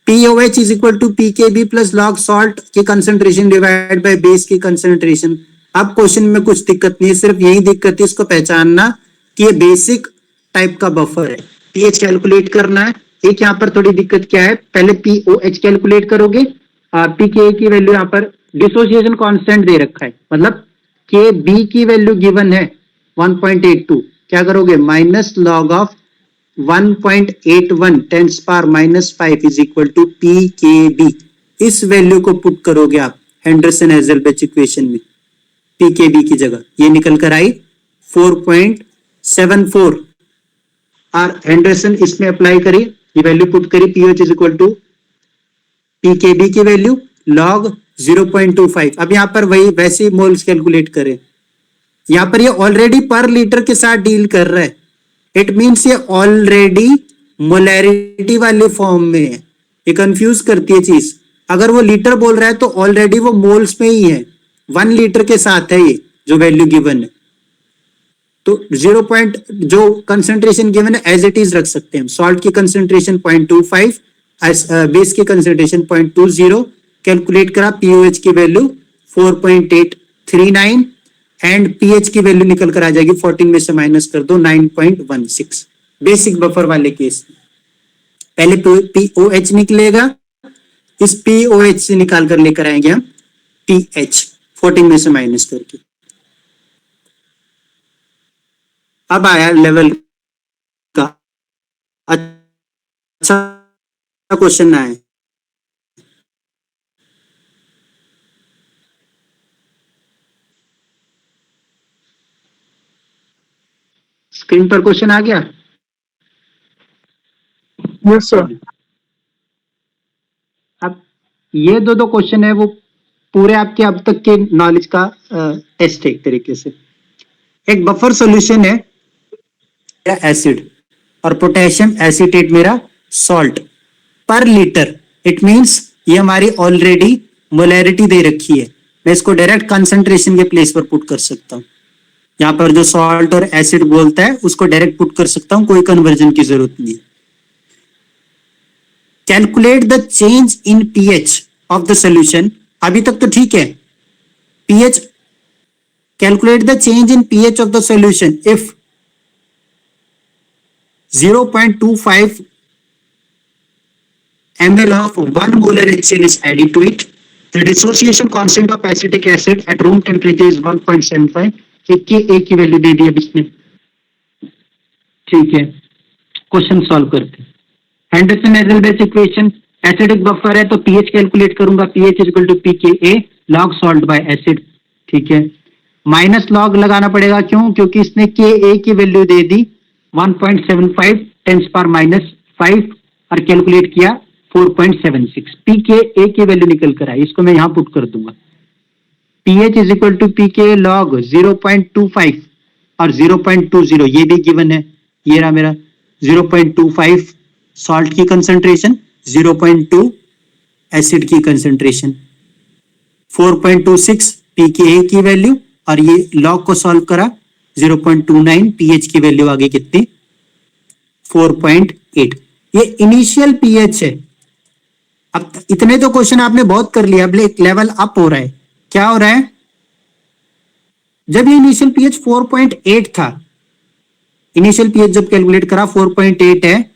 POH is equal to PKB plus log salt की कंसंट्रेशन डिवाइड बाय बेस की कंसंट्रेशन। अब क्वेश्चन में कुछ दिक्कत नहीं है, सिर्फ यही दिक्कत है इसको पहचानना कि ये बेसिक टाइप का बफर है। पीएच कैलकुलेट करना है। एक यहाँ पर थोड़ी दिक्कत क्या है, पहले POH कैलकुलेट करोगे, PKA की वैल्यू यहाँ पर डिसोसिएशन कांस्टेंट दे रखा है, मतलब KB की वैल्यू गिवन है 1.82, क्या करोगे minus log of 1.81 tens power -5 is equal to PKB। इस वैल्यू को पुट करोगे आप हेंडरसन हेजलबेच इक्वेशन में, PKB की जगह ये निकल कर आई 4.74। और हेंडरसन इसमें अप्लाई करी, ये वैल्यू पुट करी, POH is equal to PKB की वैल्यू लॉग 0.25। अब यहां पर वही वैसे ही मोल्स कैलकुलेट करें, यहां पर ये ऑलरेडी पर लीटर के साथ डील कर रहा है, इट मीन्स ये ऑलरेडी मोलैरिटी वाले फॉर्म में है। ये कंफ्यूज करती है चीज, अगर वो लीटर बोल रहा है तो ऑलरेडी वो मोल्स में ही है, 1 लीटर के साथ है ये जो वैल्यू गिवन है। तो 0 पॉइंट जो कंसंट्रेशन गिवन है एज इट इज रख सकते हैं। सॉल्ट की कंसंट्रेशन 0.25, बेस की कंसंट्रेशन 0.20, कैलकुलेट करा, POH की वैल्यू 4.839 एंड पीएच की वैल्यू निकल कर आ जाएगी 14 में से माइनस कर दो 9.16। बेसिक बफर वाले केस पहले POH निकलेगा, इस POH से निकाल कर लेकर आएंगे हम PH 14 में से माइनस करके। अब आया लेवल का अच्छा क्वेश्चन आया, स्क्रीन पर क्वेश्चन आ गया। Yes sir. अब ये दो क्वेश्चन है वो पूरे आपके अब तक के नॉलेज का टेस्ट है एक तरीके से। एक बफर सॉल्यूशन है एसिड और पोटेशियम एसीटेट मेरा सॉल्ट पर लीटर, इट मींस ये हमारी ऑलरेडी मोलैरिटी दे रखी है, मैं इसको डायरेक्ट कंसंट्रेशन के प्लेस पर पुट कर सकता हूं। यहां पर जो सॉल्ट और एसिड बोलता है उसको डायरेक्ट पुट कर सकता हूं, कोई कन्वर्जन की जरूरत नहीं। Calculate the change in pH of the solution, अभी तक तो ठीक है। PH, calculate the change in pH of the solution if 0.25 ml of 1 molar HCl is added to it. The dissociation constant of acetic acid at room temperature is 1.75. Ka की value दे दी अब इसने, ठीक है। क्वेश्चन सॉल्व करते हैं। Henderson Hasselbalch equation, acidic buffer है तो पीएच कैलकुलेट करूंगा, pH is equal to PKA log salt by acid, ठीक है। माइनस लॉग लगाना पड़ेगा, क्यों? क्योंकि इसने Ka की वैल्यू दे दी 1.75 टेंस पावर -5 और कैलकुलेट किया 4.76। PKA की वैल्यू निकल कर आई, इसको मैं यहां पुट कर दूंगा। pH is equal to PKA log 0.25 और 0.20 ये भी गिवन है, ये रहा मेरा 0.25 सॉल्ट की कंसंट्रेशन, 0.2 एसिड की कंसंट्रेशन, 4.26 PKA की वैल्यू और ये लॉग को सॉल्व करा 0.29, पीएच की वैल्यू आगे कितनी 4.8। ये इनिशियल पीएच है। अब इतने तो क्वेश्चन आपने बहुत कर लिया, अब एक लेवल अप हो रहा है। क्या हो रहा है? जब ये इनिशियल पीएच 4.8 था, इनिशियल पीएच जब कैलकुलेट करा 4.8 है,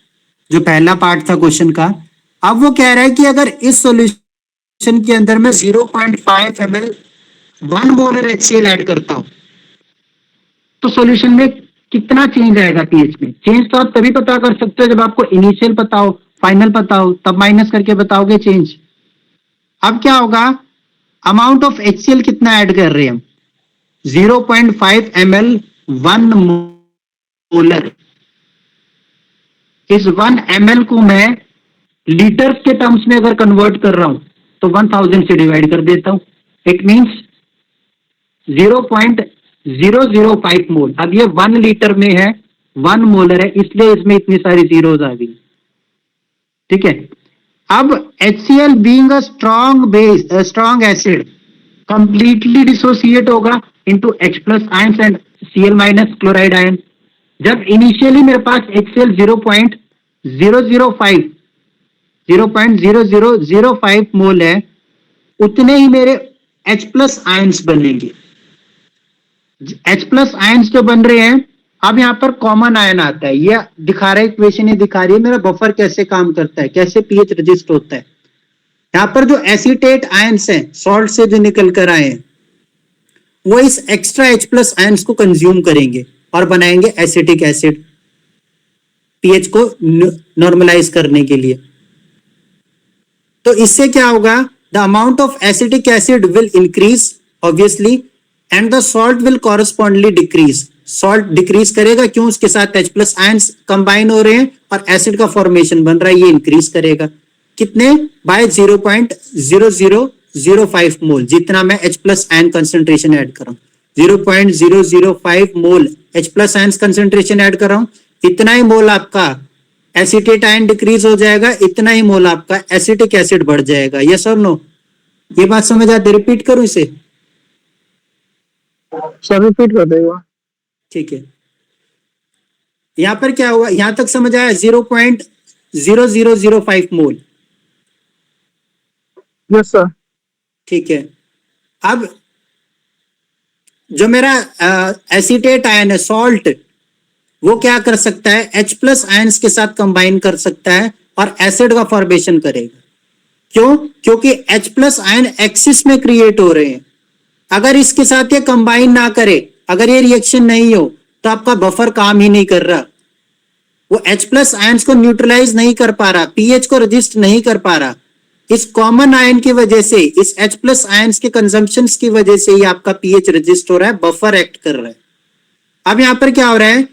जो पहला पार्ट था क्वेश्चन का। अब वो कह रहा है कि अगर इस सॉल्यूशन के अंदर मैं 0.5 ml 1 मोलर HCl ऐड करता हूं तो सॉल्यूशन में कितना चेंज आएगा पीएच में? चेंज तो आप तभी पता कर सकते हो जब आपको इनिशियल पता हो, फाइनल पता हो, तब माइनस करके बताओगे चेंज। अब क्या होगा, अमाउंट ऑफ HCl कितना ऐड कर रहे हैं हम, 0.5 ml 1 मोलर। इस 1 ml को मैं लीटर्स के टर्म्स में अगर कन्वर्ट कर रहा हूं तो 1000 से डिवाइड कर देता हूं, इट मींस 0.005 मोल। अब ये 1 लीटर में है, 1 मोलर है, इसलिए इसमें इतनी सारी जीरोज आ गई, ठीक है। अब HCl being a strong base, strong acid, completely dissociate होगा into H+ ions and Cl- chloride ion. जब इनिशियली मेरे पास HCl 0.005 0.0005 मोल है, उतने ही मेरे H प्लस आयंस बनेंगे। H प्लस आयंस जो बन रहे हैं, अब यहाँ पर कॉमन आयन आता है, ये दिखा रहा है इक्वेशन, ये दिखा रही है मेरा बफर कैसे काम करता है, कैसे पीएच रजिस्ट होता है। यहाँ पर जो एसीटेट आयंस हैं सॉल्ट से जो निकल कर आए हैं, वो इस एक्स्ट्रा H प्लस आयंस को कंज्यूम करेंगे और बनाएंगे एसिटिक एसिड, पीएच को नॉर्मलाइज करने के लिए। तो इससे क्या होगा, the amount of acetic acid will increase obviously and the salt will कॉरेस्पॉन्डली decrease. Salt decrease करेगा, क्यों, उसके साथ H प्लस आयंस कंबाइन हो रहे हैं और एसिड का फॉर्मेशन बन रहा है, ये इंक्रीज करेगा। कितने, बाय 0.0005 मोल, जितना मैं H plus ion concentration add कर रहा हूं, 0.005 मोल H plus ion concentration add कर रहा हूं, इतना ही मोल आपका एसिटेट आयन डिक्रीज हो जाएगा, इतना ही मोल आपका एसिटिक एसिड बढ़ जाएगा। यस और नो, ये बात समझ आती, रिपीट करूं इसे? सर रिपीट कर देगा। ठीक है, यहां पर क्या हुआ, यहां तक समझ आया? 0.0005 मोल। Yes sir. ठीक है, अब जो मेरा एसिटेट आयन है सॉल्ट, वो क्या कर सकता है, H प्लस आयंस के साथ कंबाइन कर सकता है और एसिड का फॉर्मेशन करेगा। क्यों, क्योंकि H प्लस आयन एक्सिस में क्रिएट हो रहे हैं। अगर इसके साथ ये कंबाइन ना करे, अगर ये रिएक्शन नहीं हो, तो आपका बफर काम ही नहीं कर रहा, वो H प्लस आयंस को न्यूट्रलाइज नहीं कर पा रहा, पीएच को रजिस्ट नहीं कर पा रहा। इस कॉमन आयन की वजह से, इस H प्लस आयंस के कंजम्पशन की वजह से ही आपका पीएच रजिस्ट हो रहा है, बफर एक्ट कर रहा है। अब यहां पर क्या हो रहा है,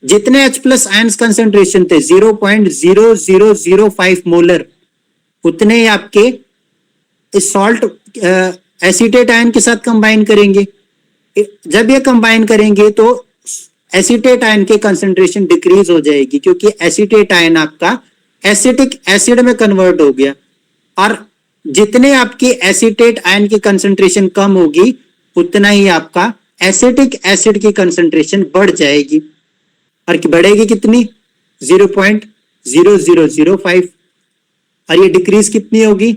जितने H प्लस आयंस कंसेंट्रेशन थे 0.0005 मोलर, उतने ही आपके इस सॉल्ट एसिटेट आयन के साथ कंबाइन करेंगे। जब ये कंबाइन करेंगे तो एसिटेट आयन के कंसेंट्रेशन डिक्रीज हो जाएगी, क्योंकि एसिटेट आयन आपका एसिटिक एसिड में कन्वर्ट हो गया, और जितने आपकी एसिटेट आयन की कंसेंट्रेशन कम होगी, उतना ही आपका एसिटिक एसिड की कंसेंट्रेशन बढ़ जाएगी। और बढ़ेगी कितनी, 0.0005, और ये डिक्रीज कितनी होगी,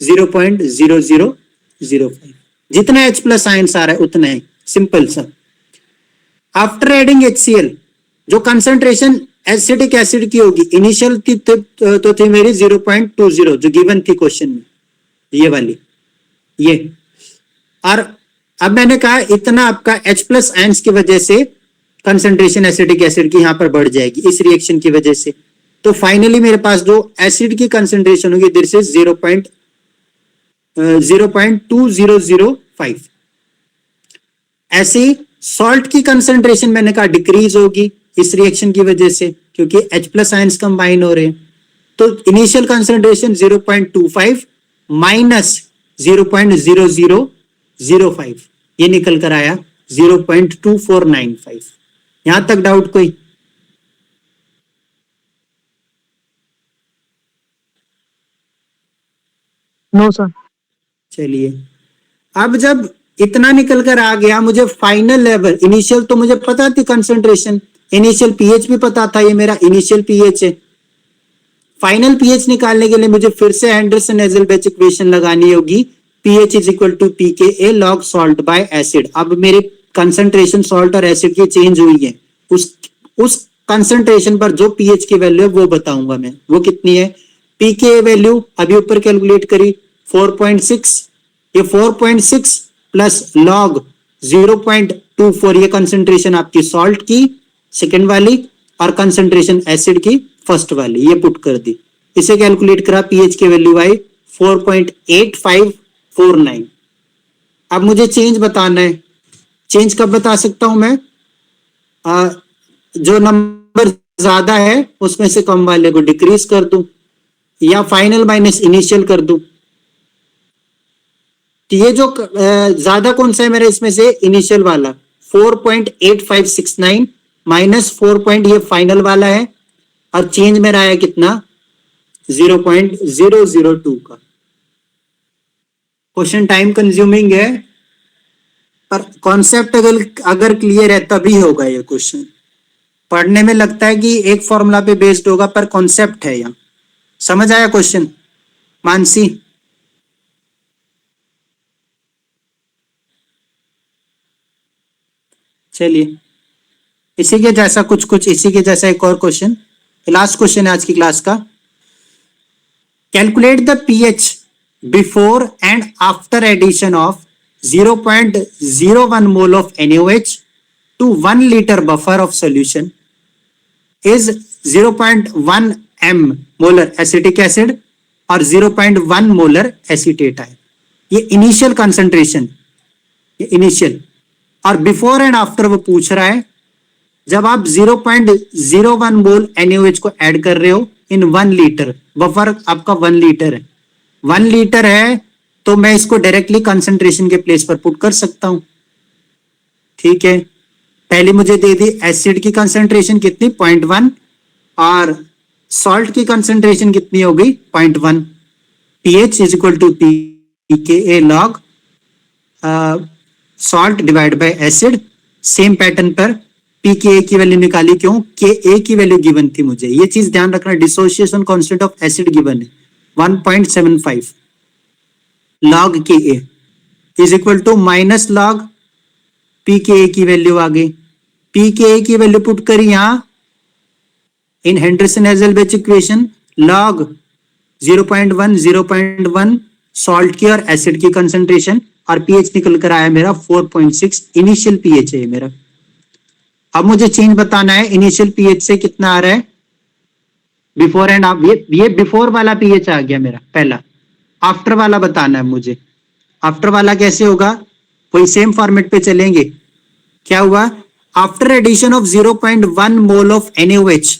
0.0005। जितना H प्लस आयंस आ रहा है उतना ही, सिंपल सा। आफ्टर एडिंग HCl, जो कंसेंट्रेशन एसिटिक एसिड की होगी, इनिशियल तो थी मेरी 0.20, जो गिवन थी क्वेश्चन में, ये वाली, ये। और अब मैंने कहा इतना आपका H प्लस आयंस की वजह से कंसेंट्रेशन एसिटिक एसिड की यहां पर बढ़ जाएगी इस रिएक्शन की वजह से। तो फाइनली मेरे पास जो एसिड की कंसेंट्रेशन होगी, दिस इज 0.2005। ऐसी सॉल्ट की कंसेंट्रेशन मैंने कहा डिक्रीज होगी इस रिएक्शन की वजह से, क्योंकि H प्लस आयंस कंबाइन हो रहे हैं। तो इनिशियल कंसेंट्रेशन 0.25 माइनस 0.0005, ये निकल कर आया 0.2495। यहां तक डाउट कोई? No sir. चलिए, अब जब इतना निकल कर आ गया, मुझे फाइनल लेवल, इनिशियल तो मुझे पता थी कंसेंट्रेशन, इनिशियल पीएच भी पता था, ये मेरा इनिशियल पीएच है। फाइनल पीएच निकालने के लिए मुझे फिर से एंडरसन-एज़ेल्बैच इक्वेशन लगानी होगी, pH is equal to pKa log salt by acid. अब मेरे कंसेंट्रेशन सॉल्ट और एसिड की चेंज हुई है, उस कंसेंट्रेशन पर जो pH की वैल्यू है वो बताऊंगा मैं, वो कितनी है। pKa वैल्यू अभी ऊपर कैलकुलेट करी 4.6, ये 4.6 प्लस log 0.24, ये कंसेंट्रेशन आपकी सॉल्ट की सेकेंड वाली और कंसेंट्रेशन एसिड की फर्स्ट वाली, ये पुट कर दी। इसे कैलकुलेट करा, pH की वैल्यू आई 4.8549। अब मुझे चेंज बताना है। चेंज कब बता सकता हूं मैं? जो नंबर ज्यादा है उसमें से कम वाले को डिक्रीज कर दूं, या फाइनल माइनस इनिशियल कर दूं। तो ये जो ज्यादा कौन सा है मेरे इसमें से, इनिशियल वाला 4.8569 माइनस 4. ये फाइनल वाला है, और चेंज मेरा आया कितना, 0.002 का। क्वेश्चन टाइम कंज्यूमिंग है, पर कॉन्सेप्ट अगर क्लियर है तभी होगा ये क्वेश्चन। पढ़ने में लगता है कि एक फॉर्मूला पे बेस्ड होगा, पर कॉन्सेप्ट है यहाँ। समझ आया क्वेश्चन मानसी? चलिए इसी के जैसा कुछ इसी के जैसा एक और क्वेश्चन, लास्ट क्वेश्चन है आज की क्लास का। Calculate the pH before and after addition of 0.01 mole of NaOH to 1 liter buffer of solution is 0.1 m molar acetic acid और 0.1 मोलर एसीटेट आयन। ये इनिशियल कंसंट्रेशन, ये इनिशियल, और before and after वो पूछ रहा है जब आप 0.01 मोल NaOH को ऐड कर रहे हो इन 1 लीटर, बफर आपका 1 लीटर है, 1 लीटर है तो मैं इसको डायरेक्टली कंसंट्रेशन के प्लेस पर पुट कर सकता हूं। ठीक है, पहले मुझे दे दी एसिड की कंसंट्रेशन कितनी 0.1 और सॉल्ट की कंसंट्रेशन कितनी हो गई 0.1। pH is equal to pKa log salt divide by acid. Same pattern पर pKa की वैल्यू निकाली, क्यों? Ka की वैल्यू गिवन थी मुझे, ये चीज ध्यान रखना। Dissociation constant of acid given है 1.75 log Ka is equal to minus log pKa की वैल्यू आ गई। pKa की वैल्यू पुट करी यहां in Henderson Hasselbalch equation, log 0.1 salt की और एसिड की कंसंट्रेशन, और pH निकल कर आया मेरा 4.6, इनिशियल pH है मेरा। अब मुझे चेंज बताना है, इनिशियल pH से कितना आ रहा है बिफोर एंड ये बिफोर वाला pH आ गया मेरा पहला। आफ्टर वाला बताना है मुझे। आफ्टर वाला कैसे होगा? वही सेम फॉर्मेट पे चलेंगे। क्या हुआ? After addition of 0.1 mole of NaOH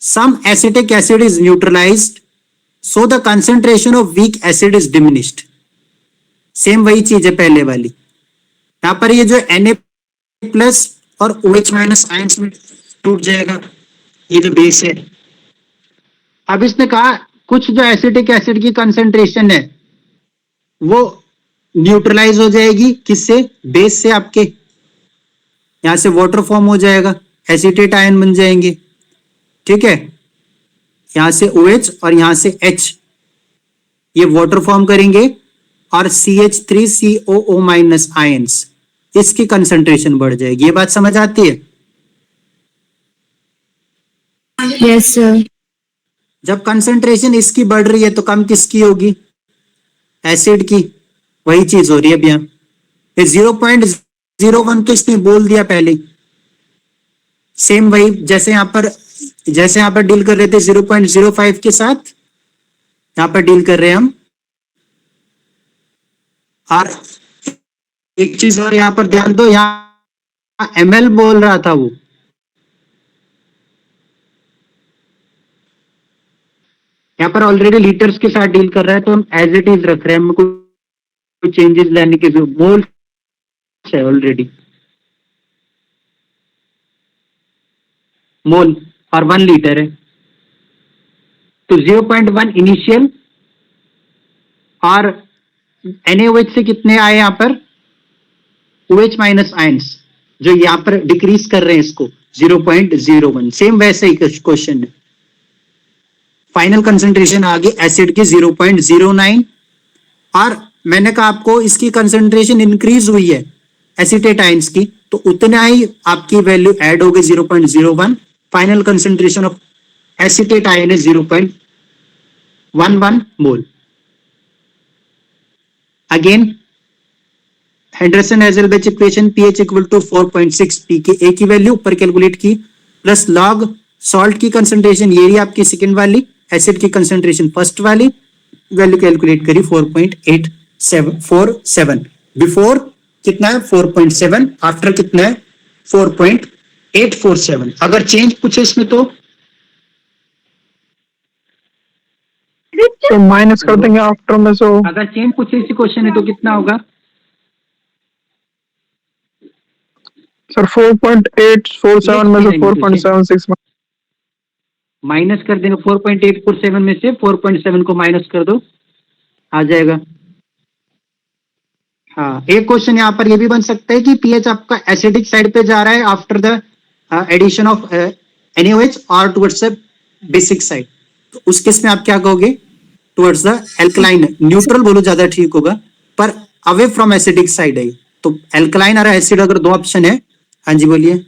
some acetic acid is neutralized so the concentration of weak acid is diminished। Same वही चीज है पहले वाली। यहां पर ये जो Na प्लस और OH माइनस आयंस में टूट जाएगा, ये जो बेस है। अब इसने कहा कुछ जो एसिटिक एसिड की कंसंट्रेशन है वो न्यूट्रलाइज हो जाएगी, किससे? बेस से आपके। यहां से वाटर फॉर्म हो जाएगा, एसीटेट आयन बन जाएंगे। ठीक है, यहां से OH और यहां से H, ये वाटर फॉर्म करेंगे और CH3COO माइनस आयंस, इसकी कंसंट्रेशन बढ़ जाएगी। ये बात समझ आती है? Yes sir. जब कंसंट्रेशन इसकी बढ़ रही है तो कम किसकी होगी? एसिड की। वही चीज हो रही है अब यहाँ। 0.01 तो इसने बोल दिया पहले, सेम वही जैसे यहाँ पर डील कर रहे थे 0.05 के साथ, यहाँ पर डील कर रहे हैं हम। और एक चीज और यहाँ पर ध्यान दो, यहाँ ml बोल रहा था वो, यहाँ पर ऑलरेडी लीटर्स के साथ डील कर रहा है तो हम एज इट इज रख रहे हैं, हमको कोई चेंजेस लाने की जरूरत। मोल है ऑलरेडी, मोल और 1 लीटर है तो 0.1 इनिशियल, और NaOH से कितने आए यहाँ पर? OH माइनस आयंस जो यहाँ पर डिक्रीज कर रहे हैं इसको 0.01। सेम वैसे ही क्वेश्चन है। फाइनल कंसंट्रेशन आ गई एसिड की 0.09, और मैंने कहा आपको इसकी कंसंट्रेशन इंक्रीज हुई है एसीटेट आयंस की, तो उतना ही आपकी वैल्यू ऐड हो गई 0.01। Final concentration of acetate ion है 0.11 mole. Again Henderson Hasselbalch equation, pH equal to 4.6, pKa की वैल्यू ऊपर कैलकुलेट की, प्लस लॉग सॉल्ट की कंसंट्रेशन, ये आपकी सेकेंड वाली, एसिड की कंसंट्रेशन फर्स्ट वाली, वैल्यू कैलकुलेट करी 4.847। बिफोर कितना है 4.7, आफ्टर कितना है 4.847। अगर चेंज पूछे इसमें तो माइनस कर देंगे आफ्टर में। सो अगर चेंज पूछे इसी क्वेश्चन है तो कितना होगा? सर 4.847 में से 4.76 माइनस कर देंगे। 4.847 में से 4.7 को माइनस कर दो, आ जाएगा। हाँ, एक क्वेश्चन यहाँ पर ये भी बन सकता है कि pH आपका एसिडिक साइड पे जा रहा है after the addition of NaOH और टुवर्ड्स द बेसिक साइड। तो उस केस में आप क्या कहोगे? टुवर्ड्स द एल्कलाइन, न्यूट्रल बोलो ज्यादा ठीक होगा, पर अवे फ्रॉम एसिडिक साइड है। तो एल्कलाइन और एसिड अगर दो ऑप्शन है, हाँ जी बोलिए।